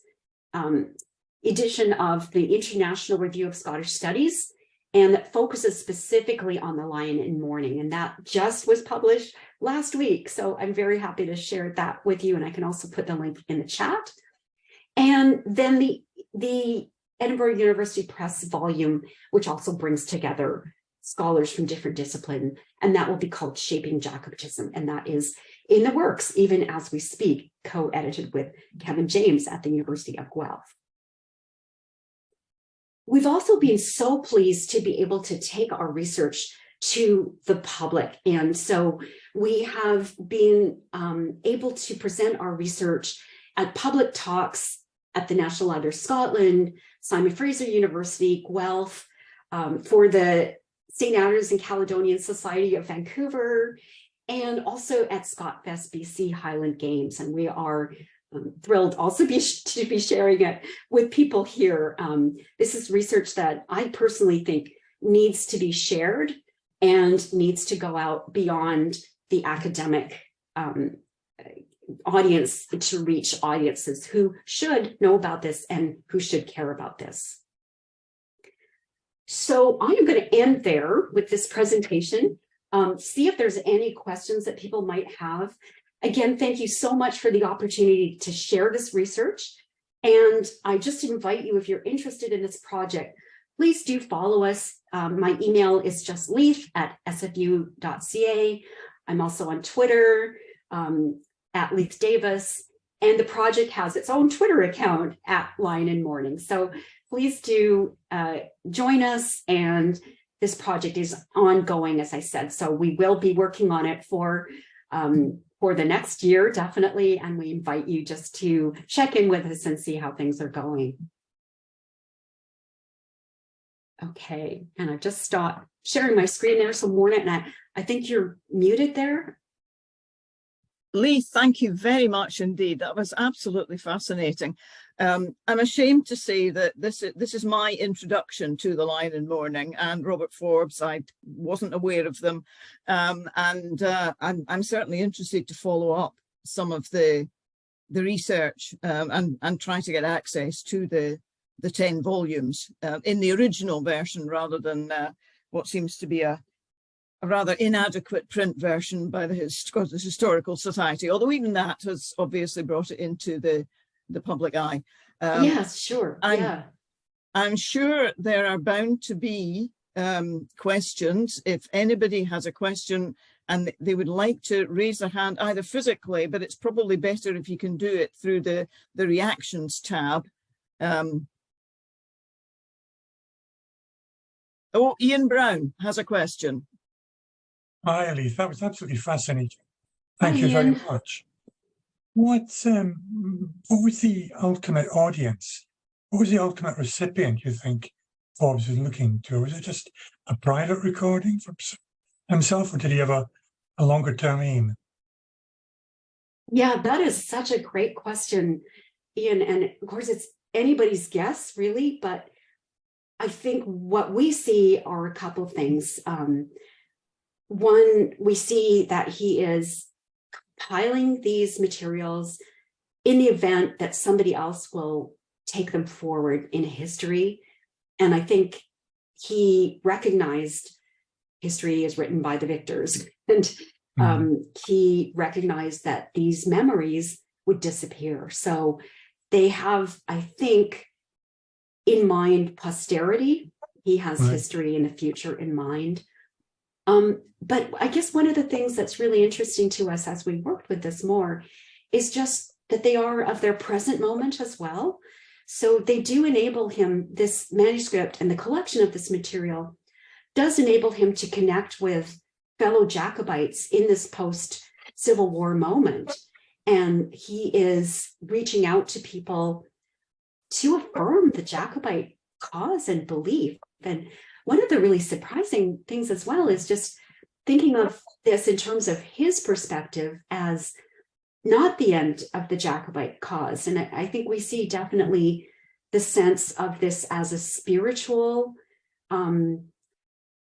edition of the International Review of Scottish Studies, and that focuses specifically on the Lyon and Mourning. And that just was published last week. So I'm very happy to share that with you. And I can also put the link in the chat. And then the Edinburgh University Press volume, which also brings together scholars from different disciplines, and that will be called Shaping Jacobitism. And that is in the works, even as we speak, co-edited with Kevin James at the University of Guelph. We've also been so pleased to be able to take our research to the public. And so we have been able to present our research at public talks at the National Library of Scotland, Simon Fraser University, Guelph, for the St. Andrews and Caledonian Society of Vancouver, and also at ScotFest BC Highland Games. And we are thrilled also to be sharing it with people here. This is research that I personally think needs to be shared and needs to go out beyond the academic audience to reach audiences who should know about this and who should care about this. So I am going to end there with this presentation, see if there's any questions that people might have. Again, thank you so much for the opportunity to share this research. And I just invite you, if you're interested in this project, please do follow us. My email is just leith@sfu.ca. I'm also on Twitter at Leith Davis. And the project has its own Twitter account at Lyon and Mourning. So please do join us. And this project is ongoing, as I said. So we will be working on it for the next year, definitely. And we invite you just to check in with us and see how things are going. Okay, and I've just stopped sharing my screen there. So Morna, and I think you're muted there. Leith, thank you very much indeed. That was absolutely fascinating. I'm ashamed to say that this is my introduction to the Lyon and Mourning and Robert Forbes. I wasn't aware of them, and I'm certainly interested to follow up some of the research and try to get access to the 10 volumes in the original version rather than what seems to be a rather inadequate print version by the Scottish Historical Society, although even that has obviously brought it into the public eye. Yes, sure. I'm sure there are bound to be questions. If anybody has a question and they would like to raise their hand either physically, but it's probably better if you can do it through the reactions tab. Oh, Ian Brown has a question. Hi, Leith. That was absolutely fascinating. Thank you very much. What was the ultimate audience? What was the ultimate recipient you think Forbes was looking to? Was it just a private recording from himself, or did he have a longer-term aim? Yeah, that is such a great question, Ian. And of course, it's anybody's guess, really. But I think what we see are a couple of things. One, we see that he is compiling these materials in the event that somebody else will take them forward in history. And I think he recognized history is written by the victors. And he recognized that these memories would disappear. So they have, I think, in mind posterity. He has history in the future in mind. But I guess one of the things that's really interesting to us as we worked with this more is just that they are of their present moment as well. So they do enable him, this manuscript and the collection of this material does enable him to connect with fellow Jacobites in this post-Civil War moment. And he is reaching out to people to affirm the Jacobite cause and belief. And one of the really surprising things as well is just thinking of this in terms of his perspective as not the end of the Jacobite cause. And I think we see definitely the sense of this as a spiritual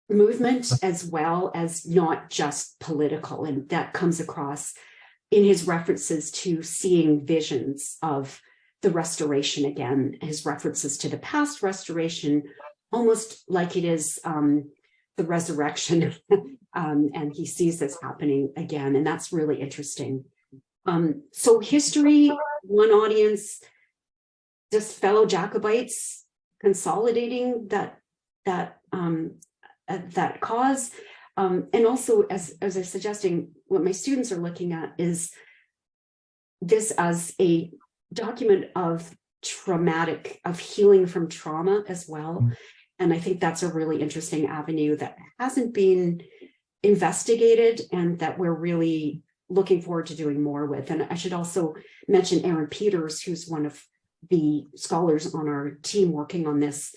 movement as well as not just political. And that comes across in his references to seeing visions of the restoration again, his references to the past restoration, almost like it is the resurrection, and he sees this happening again, and that's really interesting. So history, one audience, just fellow Jacobites consolidating that cause, and also as I was suggesting, what my students are looking at is this as a document of healing from trauma as well. And I think that's a really interesting avenue that hasn't been investigated and that we're really looking forward to doing more with. And I should also mention Erin Peters, who's one of the scholars on our team working on this,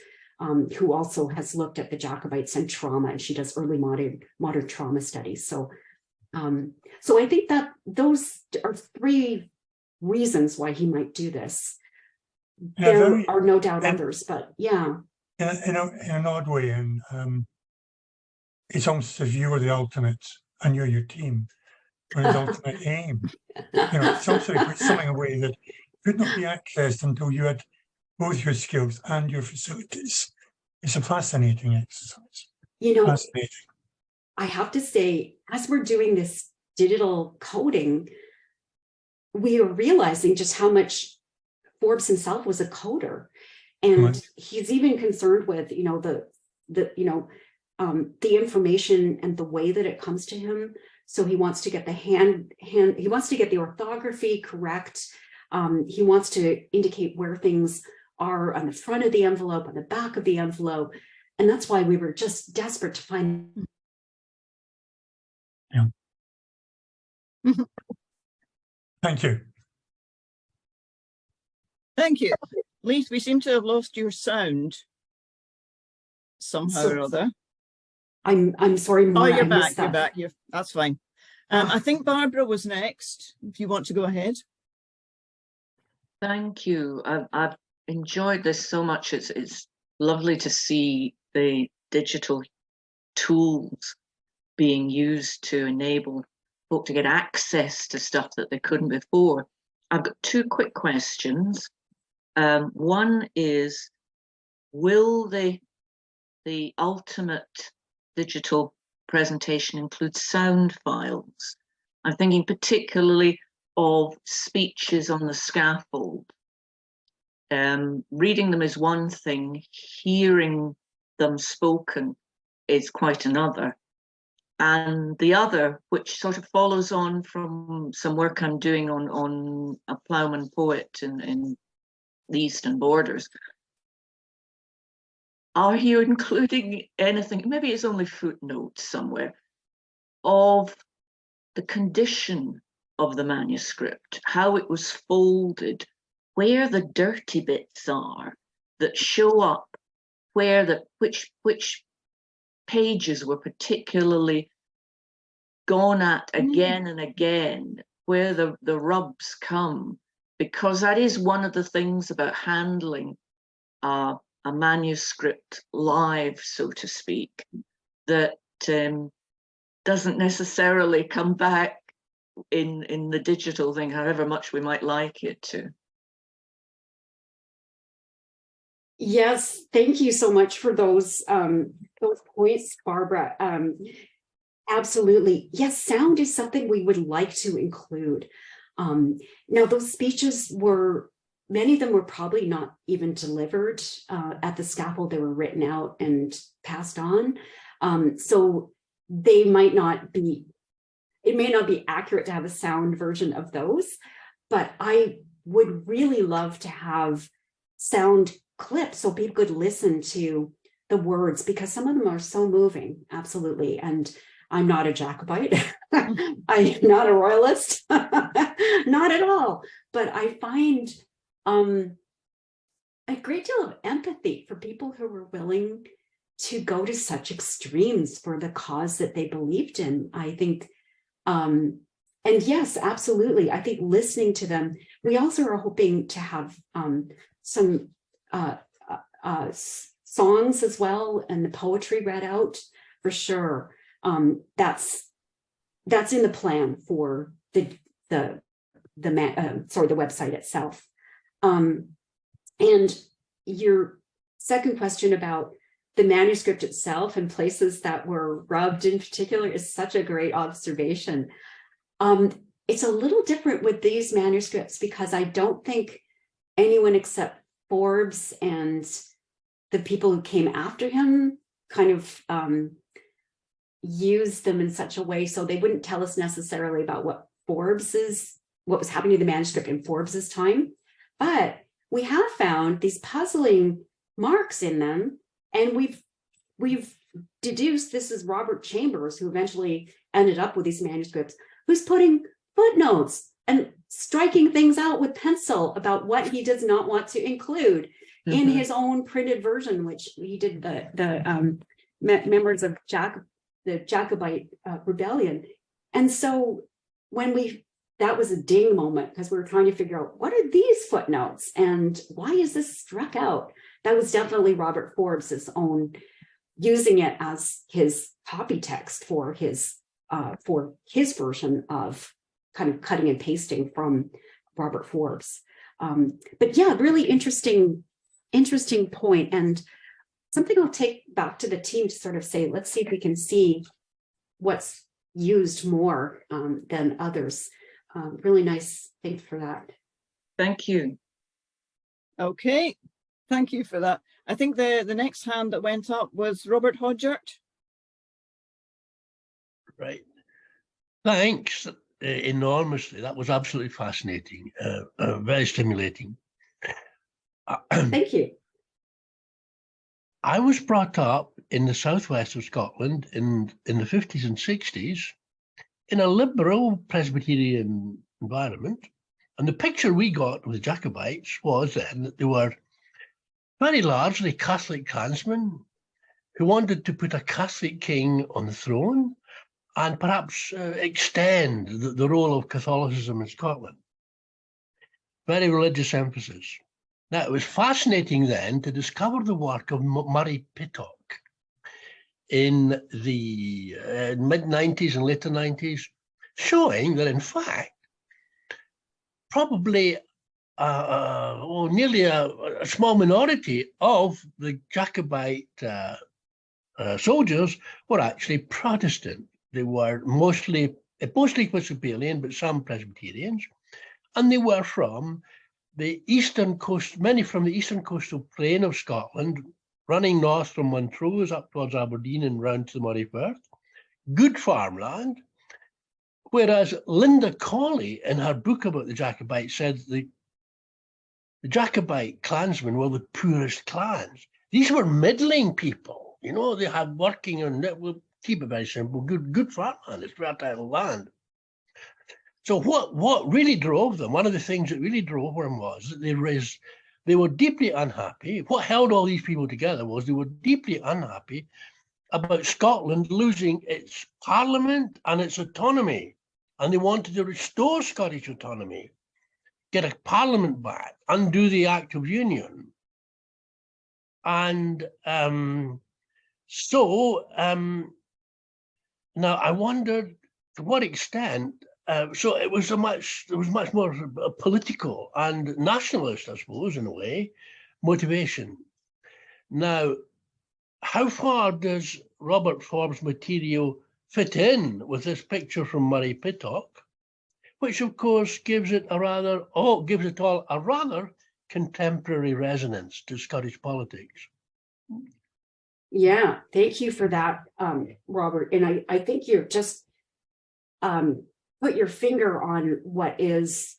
who also has looked at the Jacobites and trauma, and she does early modern trauma studies. So I think that those are three reasons why he might do this. There are no doubt others, but yeah. In an odd way, and it's almost as if you were the ultimate and you're your team, or his ultimate aim. It's also something away that could not be accessed until you had both your skills and your facilities. It's a fascinating exercise. Fascinating. I have to say, as we're doing this digital coding, we are realizing just how much Forbes himself was a coder. And he's even concerned with, the information and the way that it comes to him. So he wants to get the he wants to get the orthography correct. He wants to indicate where things are on the front of the envelope, on the back of the envelope. And that's why we were just desperate to find. Yeah. Thank you. Thank you. Leith, we seem to have lost your sound somehow or other. I'm sorry, Maura, oh, you're I back. missed that. You're back. That's fine. I think Barbara was next. If you want to go ahead. Thank you. I've enjoyed this so much. It's lovely to see the digital tools being used to enable folk to get access to stuff that they couldn't before. I've got two quick questions. One is, will the ultimate digital presentation include sound files? I'm thinking particularly of speeches on the scaffold. Reading them is one thing, hearing them spoken is quite another. And the other, which sort of follows on from some work I'm doing on a ploughman poet in the Eastern Borders, are you including anything, maybe it's only footnotes somewhere, of the condition of the manuscript, how it was folded, where the dirty bits are that show up, where which pages were particularly gone at again and again, where the rubs come, because that is one of the things about handling a manuscript live, so to speak, that doesn't necessarily come back in the digital thing, however much we might like it to. Yes, thank you so much for those points, Barbara. Absolutely. Yes, sound is something we would like to include. Now, those speeches many of them were probably not even delivered at the scaffold. They were written out and passed on. So they might not be, it may not be accurate to have a sound version of those, but I would really love to have sound clips so people could listen to the words, because some of them are so moving. Absolutely. And I'm not a Jacobite. I'm not a royalist, not at all. But I find a great deal of empathy for people who were willing to go to such extremes for the cause that they believed in. I think, and yes, absolutely. I think listening to them, we also are hoping to have some songs as well, and the poetry read out for sure. That's in the plan for the website itself. And your second question about the manuscript itself and places that were rubbed in particular is such a great observation. It's a little different with these manuscripts because I don't think anyone except Forbes and the people who came after him kind of used them in such a way so they wouldn't tell us necessarily about what was happening to the manuscript in Forbes's time. But we have found these puzzling marks in them, and we've deduced this is Robert Chambers, who eventually ended up with these manuscripts, who's putting footnotes and striking things out with pencil about what he does not want to include in his own printed version, which he did the members of the Jacobite rebellion. And so that was a ding moment, because we were trying to figure out, what are these footnotes and why is this struck out? That was definitely Robert Forbes' own, using it as his copy text for his version of kind of cutting and pasting from Robert Forbes. But yeah, really interesting point, and something I'll take back to the team to sort of say, let's see if we can see what's used more than others. Really nice. Thanks for that. Thank you. Okay, thank you for that. I think the next hand that went up was Robert Hodgert. Right. Thanks. enormously. That was absolutely fascinating, very stimulating. Thank you. I was brought up in the southwest of Scotland in the 50s and 60s in a liberal Presbyterian environment. And the picture we got of the Jacobites was then that they were very largely Catholic clansmen who wanted to put a Catholic king on the throne and perhaps extend the role of Catholicism in Scotland. Very religious emphasis. Now, it was fascinating then to discover the work of Murray Pittock in the mid-90s and later 90s, showing that, in fact, probably nearly a small minority of the Jacobite soldiers were actually Protestant. They were mostly Episcopalian, but some Presbyterians, and they were from the eastern coast, many from the eastern coastal plain of Scotland, running north from Montrose up towards Aberdeen and round to the Moray Firth. Good farmland. Whereas Linda Colley, in her book about the Jacobites, said the Jacobite clansmen were the poorest clans. These were middling people, you know, they had working and we'll keep it very simple, good farmland, it's fertile land. So what really drove them, one of the things that really drove them was that they were deeply unhappy. What held all these people together was they were deeply unhappy about Scotland losing its parliament and its autonomy. And they wanted to restore Scottish autonomy, get a parliament back, undo the Act of Union. And now I wondered to what extent. So it was much more political and nationalist, I suppose, in a way, motivation. Now, how far does Robert Forbes' material fit in with this picture from Murray Pittock, which of course gives it all a rather contemporary resonance to Scottish politics? Yeah, thank you for that, Robert. And I think you've just put your finger on what has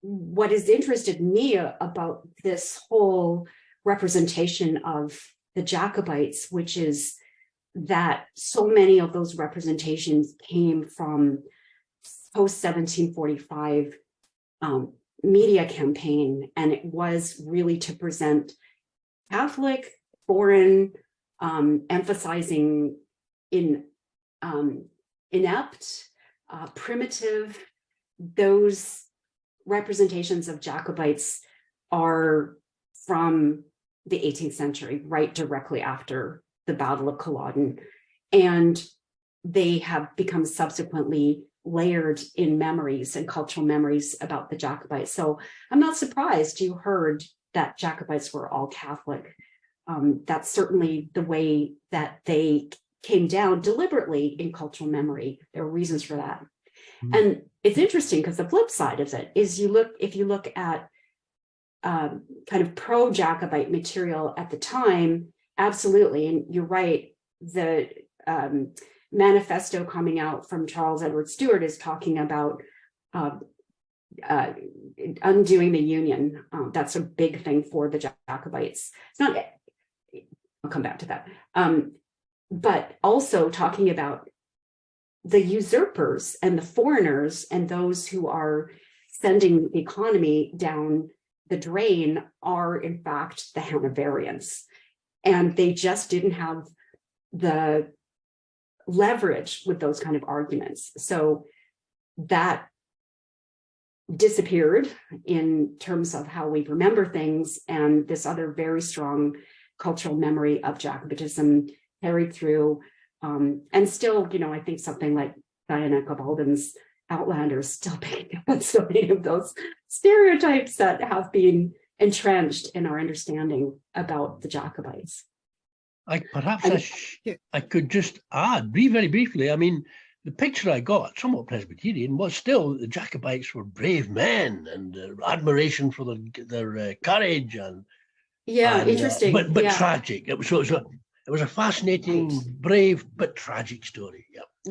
interested me about this whole representation of the Jacobites, which is that so many of those representations came from post-1745 media campaign, and it was really to present Catholic, foreign, emphasizing inept, primitive. Those representations of Jacobites are from the 18th century, right directly after the Battle of Culloden, and they have become subsequently layered in memories and cultural memories about the Jacobites. So I'm not surprised you heard that Jacobites were all Catholic. That's certainly the way that they came down deliberately in cultural memory. There were reasons for that. Mm-hmm. And it's interesting because the flip side of it is if you look at kind of pro-Jacobite material at the time, absolutely, and you're right, the manifesto coming out from Charles Edward Stuart is talking about undoing the Union. That's a big thing for the Jacobites. It's not, I'll come back to that. But also talking about the usurpers and the foreigners and those who are sending the economy down the drain are in fact the Hanoverians. And they just didn't have the leverage with those kind of arguments. So that disappeared in terms of how we remember things, and this other very strong cultural memory of Jacobitism carried through. And still, I think something like Diana Gabaldon's Outlanders still picking up on so many of those stereotypes that have been entrenched in our understanding about the Jacobites. I could just add very briefly. I mean, the picture I got, somewhat Presbyterian, was still the Jacobites were brave men and admiration for their courage and interesting, but tragic. It was a fascinating, brave but tragic story.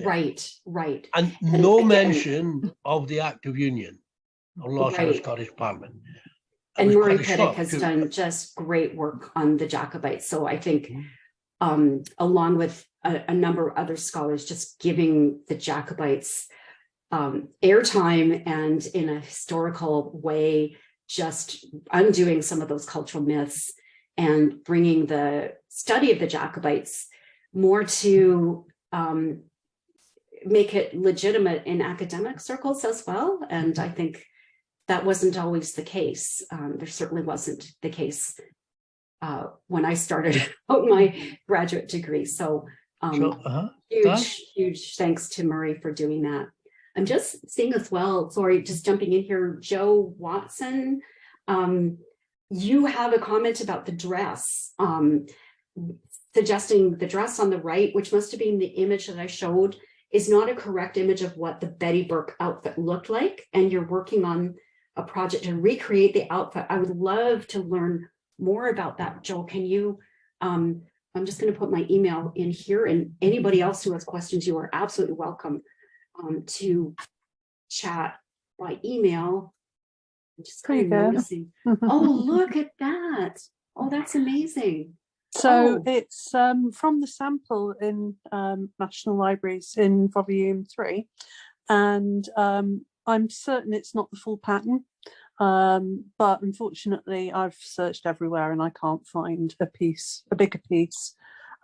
Right, right. And And no again, mention of the Act of Union or loss of the right. Scottish Parliament. It And was Murray quite a Pittock shock has to- done just great work on the Jacobites. So I think, along with a number of other scholars, just giving the Jacobites airtime and in a historical way, just undoing some of those cultural myths and bringing the study of the Jacobites more to make it legitimate in academic circles as well. And I think that wasn't always the case. There certainly wasn't the case when I started out my graduate degree. So, huge thanks to Murray for doing that. I'm just seeing as well, sorry, just jumping in here, Joe Watson, you have a comment about the dress, suggesting the dress on the right, which must have been the image that I showed, is not a correct image of what the Betty Burke outfit looked like. And you're working on a project to recreate the outfit. I would love to learn more about that. Joe, can you, I'm just going to put my email in here, and anybody else who has questions, you are absolutely welcome to chat by email. I'm just kind of noticing. Oh, look at that. Oh, that's amazing. So it's from the sample in National Libraries in volume 3, and I'm certain it's not the full pattern, but unfortunately I've searched everywhere and I can't find a bigger piece.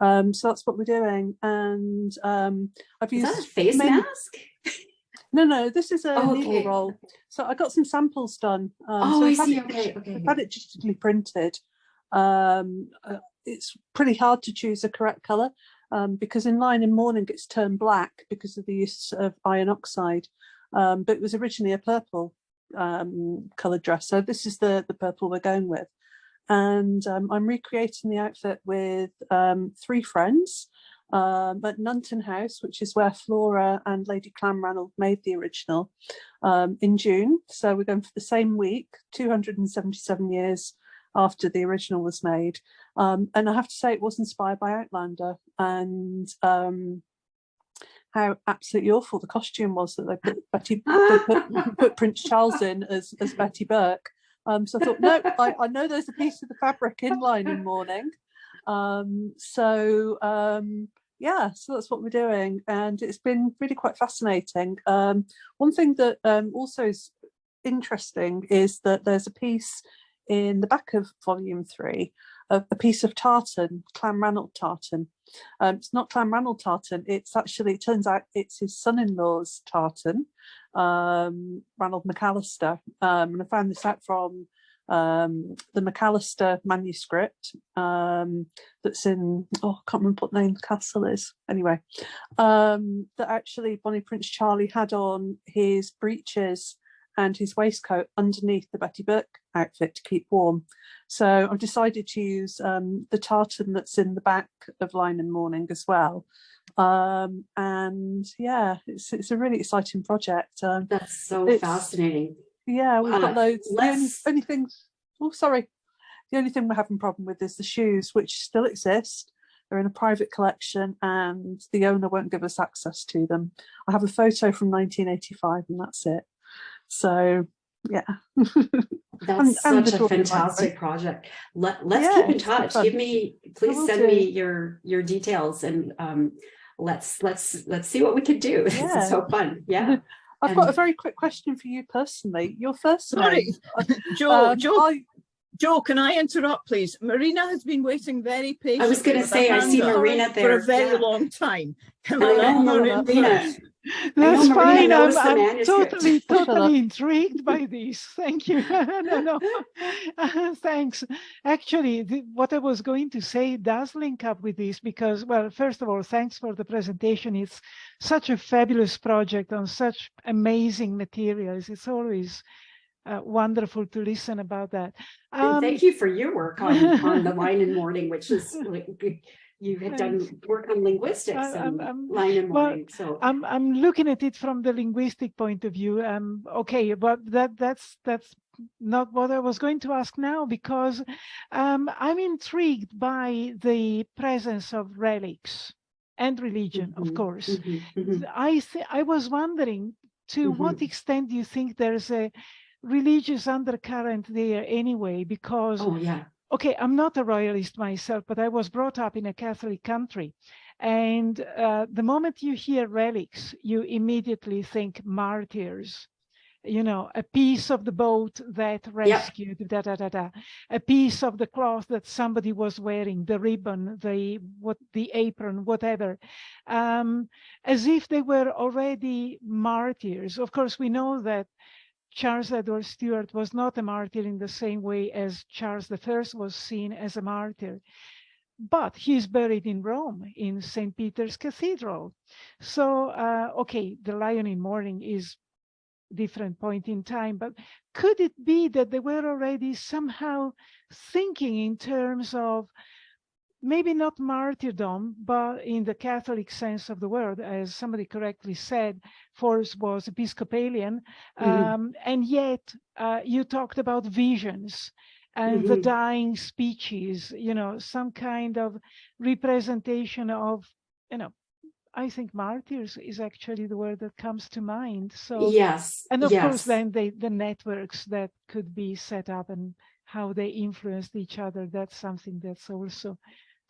So that's what we're doing, and I've used. Is that a face mask? No, this is a needle roll. So I got some samples done. So I see. Okay. I've had it digitally printed. It's pretty hard to choose a correct colour because in Lyon and Mourning it's turned black because of the use of iron oxide, but it was originally a purple coloured dress. So this is the purple we're going with. And I'm recreating the outfit with 3 friends at Nunton House, which is where Flora and Lady Clanranald made the original in June. So we're going for the same week, 277 years after the original was made. And I have to say it was inspired by Outlander, and how absolutely awful the costume was that they put Prince Charles in as Betty Burke. So I thought, no, I know there's a piece of the fabric in Lyon and Mourning. Yeah, so that's what we're doing, and it's been really quite fascinating. One thing that also is interesting is that there's a piece in the back of volume 3, a piece of tartan, Clanranald tartan. It's not Clanranald tartan, it's actually, it turns out it's his son-in-law's tartan, Ranald McAllister, and I found this out from the McAllister manuscript that's in, I can't remember what name the castle is, anyway, that actually Bonnie Prince Charlie had on his breeches and his waistcoat underneath the Betty Burke outfit to keep warm. So I've decided to use the tartan that's in the back of Lyon and Mourning as well. And yeah, it's a really exciting project. That's so fascinating. Yeah, we've got loads. The only thing, the only thing we're having a problem with is the shoes, which still exist. They're in a private collection and the owner won't give us access to them. I have a photo from 1985 and that's it. So yeah. That's such a fantastic project. Let's keep in touch. Please send me your details, and let's see what we can do. Yeah. This is so fun. Yeah. I've got a very quick question for you personally. Your first name, Joe, can I interrupt, please? Marina has been waiting very patiently. I was going to say, I see Marina there for a very long time. Can I know Marina? That's fine. I'm totally intrigued by this. Thank you. No. Thanks. Actually, what I was going to say does link up with this because, well, first of all, thanks for the presentation. It's such a fabulous project on such amazing materials. It's always wonderful to listen about that. And thank you for your work on the Lyon and Mourning, which is you had done work on linguistics and Lyon and Mourning. So I'm looking at it from the linguistic point of view. Okay, but that's not what I was going to ask now, because I'm intrigued by the presence of relics and religion, of course. mhm. I was wondering, to what extent do you think there's a religious undercurrent there anyway? Because, Oh, yeah. okay, I'm not a royalist myself, but I was brought up in a Catholic country. And the moment you hear relics, you immediately think martyrs. You know, a piece of the boat that rescued, a piece of the cloth that somebody was wearing, the ribbon, the apron, whatever, as if they were already martyrs. Of course, we know that Charles Edward Stuart was not a martyr in the same way as Charles I was seen as a martyr. But he's buried in Rome, in St. Peter's Cathedral. So, okay, the Lion in Mourning is different point in time, but could it be that they were already somehow thinking in terms of maybe not martyrdom, but in the Catholic sense of the word, as somebody correctly said, Forbes was Episcopalian, and yet you talked about visions and the dying speeches, you know, some kind of representation of, you know, I think martyrs is actually the word that comes to mind. So yes, and of yes. course, then the networks that could be set up and how they influenced each other. That's something that's also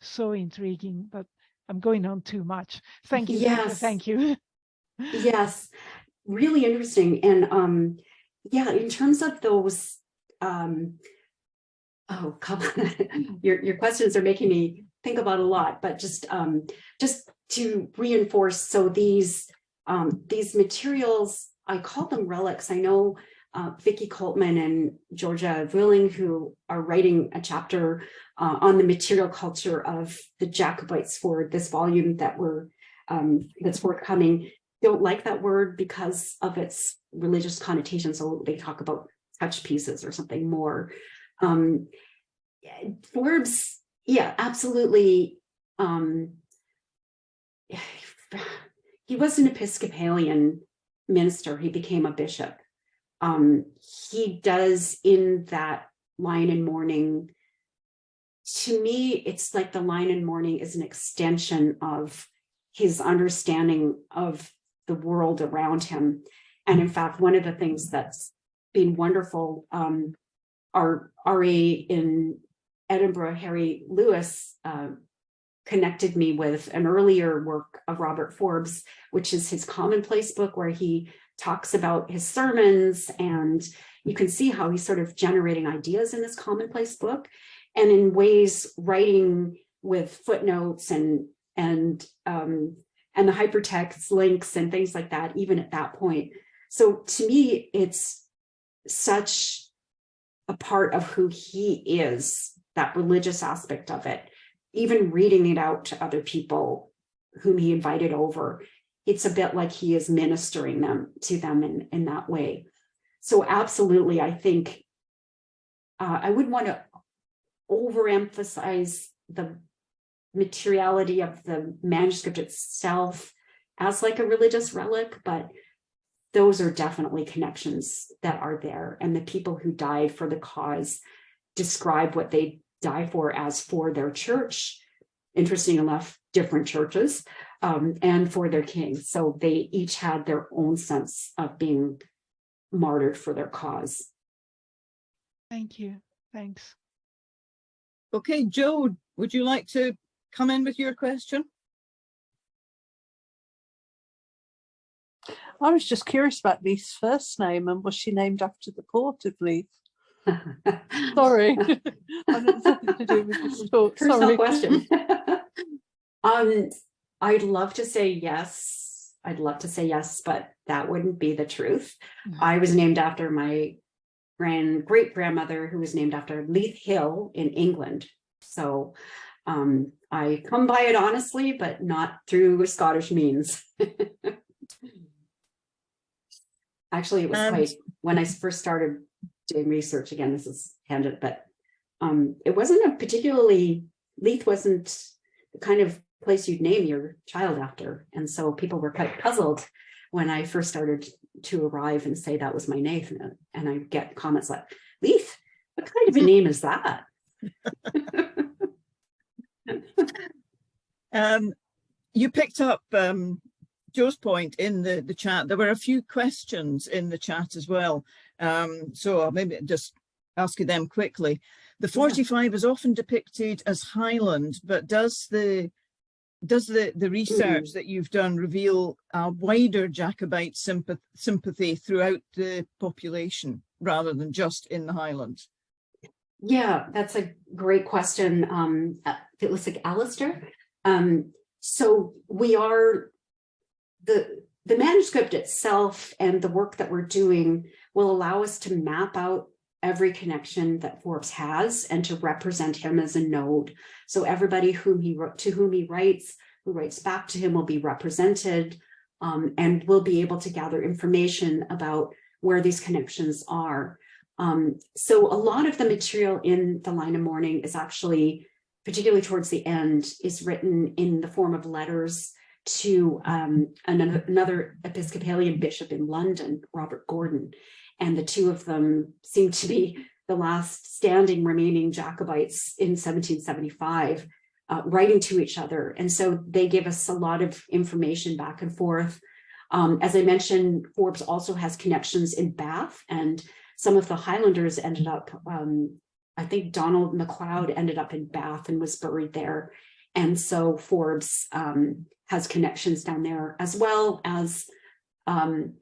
so intriguing. But I'm going on too much. Thank you. Yes. Thank you. Yes, really interesting. And yeah, in terms of those, oh, come on. Your questions are making me think about a lot, but just to reinforce, so these materials, I call them relics. I know Vicki Coltman and Georgia Willing, who are writing a chapter on the material culture of the Jacobites for this volume that that's forthcoming, don't like that word because of its religious connotation. So they talk about touch pieces or something more. Forbes, yeah, absolutely. He was an Episcopalian minister. He became a bishop. He does in that Lion in Mourning. To me, it's like the Lion in Mourning is an extension of his understanding of the world around him. And in fact, one of the things that's been wonderful, our RA in Edinburgh, Harry Lewis, connected me with an earlier work of Robert Forbes, which is his commonplace book, where he talks about his sermons, and you can see how he's sort of generating ideas in this commonplace book, and in ways writing with footnotes and the hypertext links and things like that, even at that point. So to me, it's such a part of who he is, that religious aspect of it. Even reading it out to other people whom he invited over, it's a bit like he is ministering to them in that way. So absolutely, I think I wouldn't want to overemphasize the materiality of the manuscript itself as like a religious relic, but those are definitely connections that are there. And the people who died for the cause describe what they die for as for their church, interesting enough, different churches, and for their king. So they each had their own sense of being martyred for their cause. Thank you. Thanks. Okay, Joe, would you like to come in with your question? I was just curious about Leith's first name, and was she named after the port of Leith? Sorry, nothing to do with this talk. Personal Sorry. question. I'd love to say yes. I'd love to say yes, but that wouldn't be the truth. I was named after my great-grandmother, who was named after Leith Hill in England. So I come by it honestly, but not through Scottish means. Actually, it was quite, when I first started doing research, again, this is tangent, but it wasn't a particularly, Leith wasn't the kind of place you'd name your child after. And so people were quite puzzled when I first started to arrive and say that was my name. And I get comments like, Leith, what kind of a name is that? you picked up Joe's point in the chat. There were a few questions in the chat as well. So I'll maybe just ask you them quickly. The 45 is often depicted as Highland, but does the research that you've done reveal a wider Jacobite sympathy throughout the population rather than just in the Highlands? Yeah, that's a great question. It looks like Alistair. So we are, the manuscript itself and the work that we're doing will allow us to map out every connection that Forbes has and to represent him as a node. So everybody to whom he writes, who writes back to him, will be represented, and we'll be able to gather information about where these connections are. So a lot of the material in the Line of Mourning is actually, particularly towards the end, is written in the form of letters to another Episcopalian bishop in London, Robert Gordon. And the two of them seem to be the last standing remaining Jacobites in 1775, writing to each other. And so they give us a lot of information back and forth. As I mentioned, Forbes also has connections in Bath, and some of the Highlanders ended up, I think Donald MacLeod ended up in Bath and was buried there. And so Forbes has connections down there, as well as an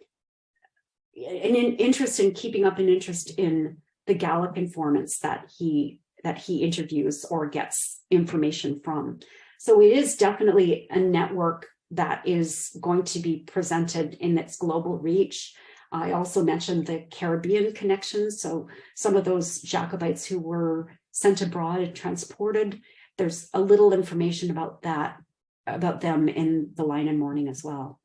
interest in keeping up an interest in the Gallic informants that he interviews or gets information from. So it is definitely a network that is going to be presented in its global reach. I also mentioned the Caribbean connections. So some of those Jacobites who were sent abroad and transported, there's a little information about them in the Line and Mourning as well.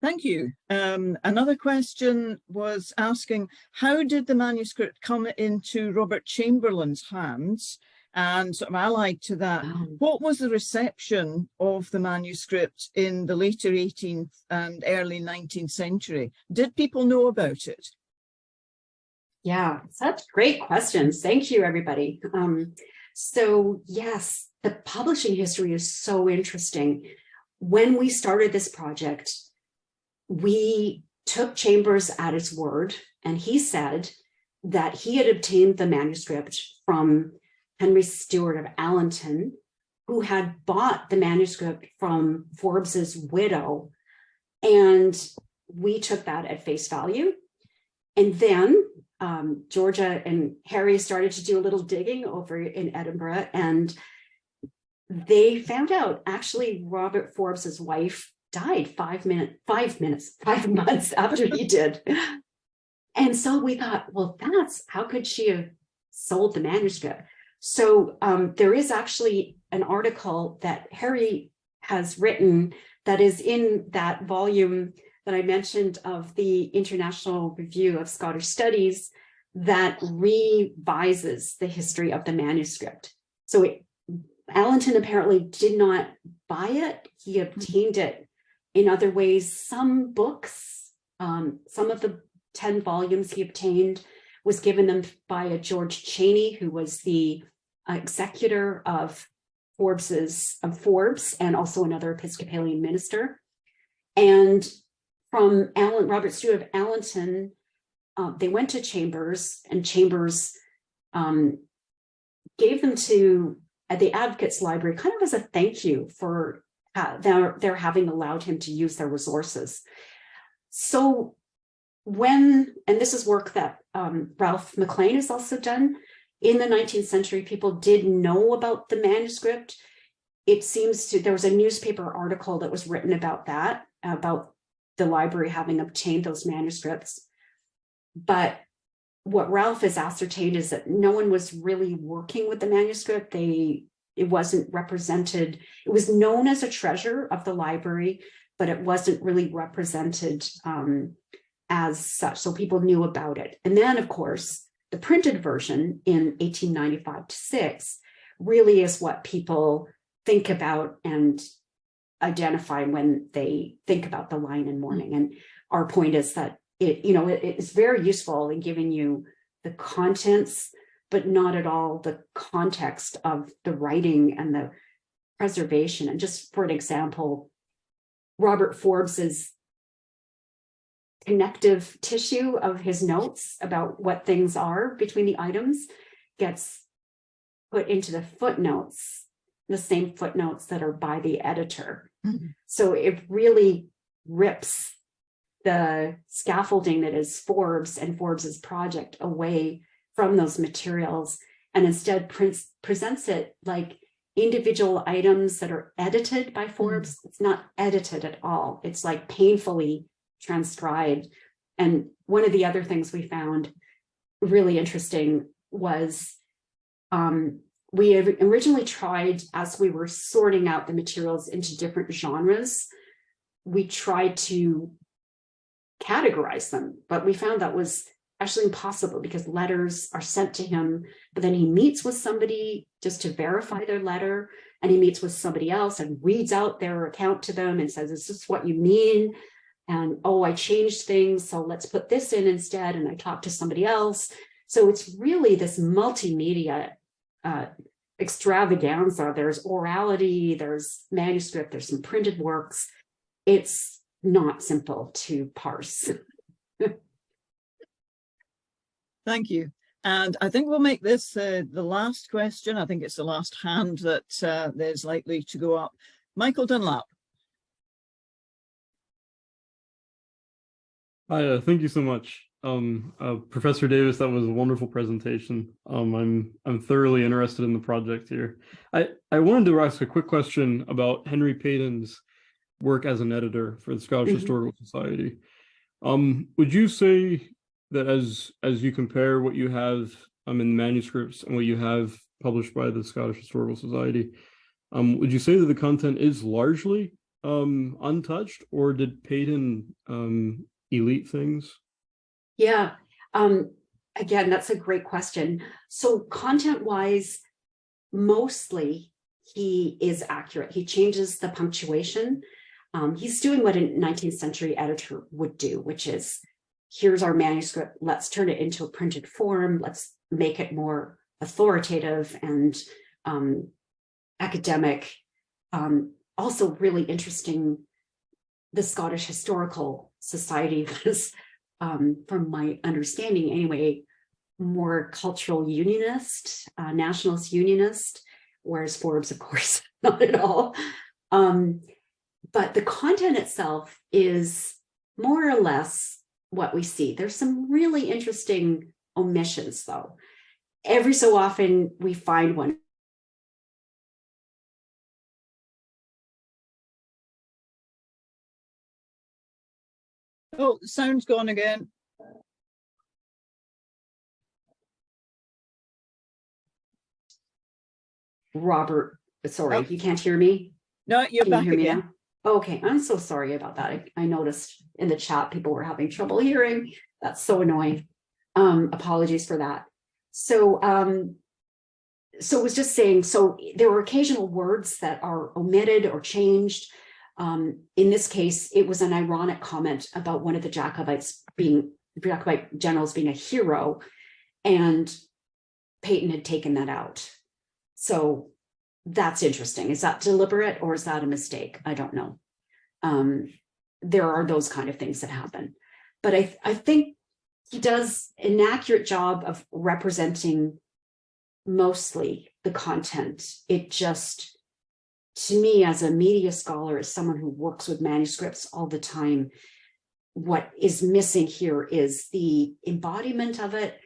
Thank you. Another question was asking, how did the manuscript come into Robert Chamberlain's hands? And sort of allied to that, what was the reception of the manuscript in the later 18th and early 19th century? Did people know about it? Yeah, such great questions. Thank you, everybody. So yes, the publishing history is so interesting. When we started this project, we took Chambers at his word, and he said that he had obtained the manuscript from Henry Stewart of Allenton, who had bought the manuscript from Forbes's widow. And we took that at face value. And then Georgia and Harry started to do a little digging over in Edinburgh, and they found out actually Robert Forbes's wife died 5 months after he did. And so we thought, well, how could she have sold the manuscript? So there is actually an article that Harry has written that is in that volume that I mentioned of the International Review of Scottish Studies that revises the history of the manuscript. So Allenton apparently did not buy it. He obtained it in other ways. Some books, some of the 10 volumes he obtained was given them by a George Cheney, who was the executor of Forbes and also another Episcopalian minister. And from Robert Stewart of Allenton, they went to Chambers, and Chambers gave them to the Advocates Library kind of as a thank you for their having allowed him to use their resources. So and this is work that Ralph McLean has also done, in the 19th century, people did know about the manuscript. There was a newspaper article that was written about that, about the library having obtained those manuscripts. But what Ralph has ascertained is that no one was really working with the manuscript. It wasn't represented. It was known as a treasure of the library, but it wasn't really represented as such. So people knew about it. And then, of course, the printed version in 1895-6 really is what people think about and identify when they think about the Line and Mourning. And our point is that it is very useful in giving you the contents, but not at all the context of the writing and preservation. And just for an example, Robert Forbes's connective tissue of his notes about what things are between the items gets put into the footnotes, the same footnotes that are by the editor. Mm-hmm. So it really rips the scaffolding that is Forbes and Forbes's project away from those materials, and instead presents it like individual items that are edited by Forbes. It's not edited at all. It's like painfully transcribed. And one of the other things we found really interesting was we originally tried, as we were sorting out the materials into different genres, we tried to categorize them, but we found that was actually impossible because letters are sent to him, but then he meets with somebody just to verify their letter, and he meets with somebody else and reads out their account to them and says, is this what you mean? And, oh, I changed things, so let's put this in instead, and I talked to somebody else. So it's really this multimedia extravaganza. There's orality, there's manuscript, there's some printed works. It's not simple to parse. Thank you. And I think we'll make this the last question. I think it's the last hand that is likely to go up. Michael Dunlap. Hi, thank you so much. Professor Davis, that was a wonderful presentation. I'm thoroughly interested in the project here. I wanted to ask a quick question about Henry Payton's work as an editor for the Scottish Historical Society. Would you say that as you compare what you have in manuscripts and what you have published by the Scottish Historical Society, would you say that the content is largely untouched, or did Payton elite things? Yeah, again, that's a great question. So content-wise, mostly he is accurate. He changes the punctuation. He's doing what a 19th century editor would do, which is, here's our manuscript, let's turn it into a printed form, let's make it more authoritative and academic. Also really interesting, the Scottish Historical Society was, from my understanding anyway, more cultural unionist, nationalist unionist, whereas Forbes, of course, not at all. But the content itself is more or less what we see. There's some really interesting omissions, though. Every so often we find one. Oh, the sound's gone again. Robert, sorry, you can't hear me? No, you're back again. Now? Okay, I'm so sorry about that. I noticed in the chat people were having trouble hearing. That's so annoying. Apologies for that. So I was just saying, so there were occasional words that are omitted or changed. In this case, it was an ironic comment about one of the Jacobite generals being a hero, and Payton had taken that out. So that's interesting. Is that deliberate or is that a mistake? I don't know. There are those kind of things that happen. But I think he does an accurate job of representing mostly the content. It just, to me, as a media scholar, as someone who works with manuscripts all the time, what is missing here is the embodiment of it.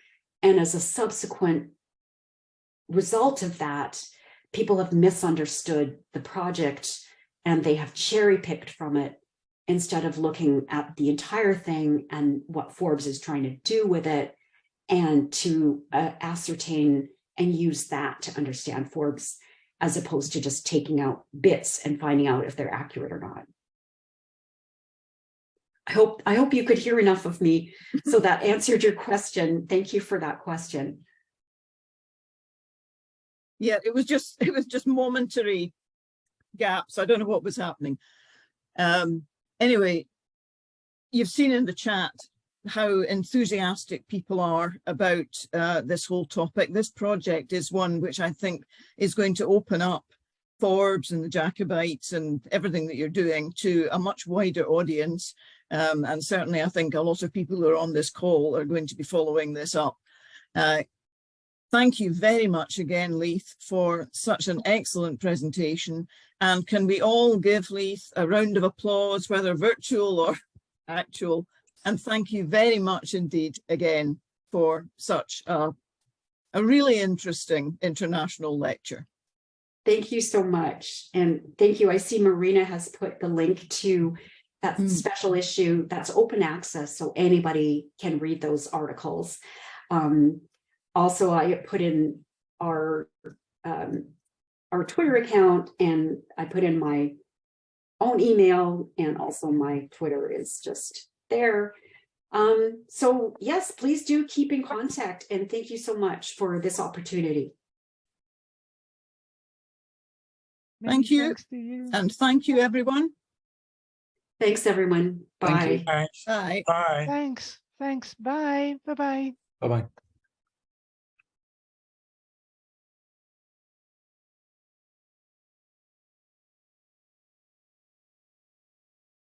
And as a subsequent result of that, people have misunderstood the project and they have cherry-picked from it instead of looking at the entire thing and what Forbes is trying to do with it, and to ascertain and use that to understand Forbes, as opposed to just taking out bits and finding out if they're accurate or not. I hope you could hear enough of me so that answered your question. Thank you for that question. Yeah, it was just momentary gaps. I don't know what was happening. Anyway, you've seen in the chat how enthusiastic people are about this whole topic. This project is one which I think is going to open up Forbes and the Jacobites and everything that you're doing to a much wider audience. And certainly I think a lot of people who are on this call are going to be following this up. Thank you very much again, Leith, for such an excellent presentation. And can we all give Leith a round of applause, whether virtual or actual? And thank you very much indeed again for such a really interesting international lecture. Thank you so much. And thank you. I see Marina has put the link to that special issue that's open access, so anybody can read those articles. Also, I put in our Twitter account, and I put in my own email, and also my Twitter is just there. So yes, please do keep in contact, and thank you so much for this opportunity. Thank you. And thank you, everyone. Thanks, everyone. Bye. Thanks. Bye. Bye. Thanks. Bye. Bye-bye. Bye-bye.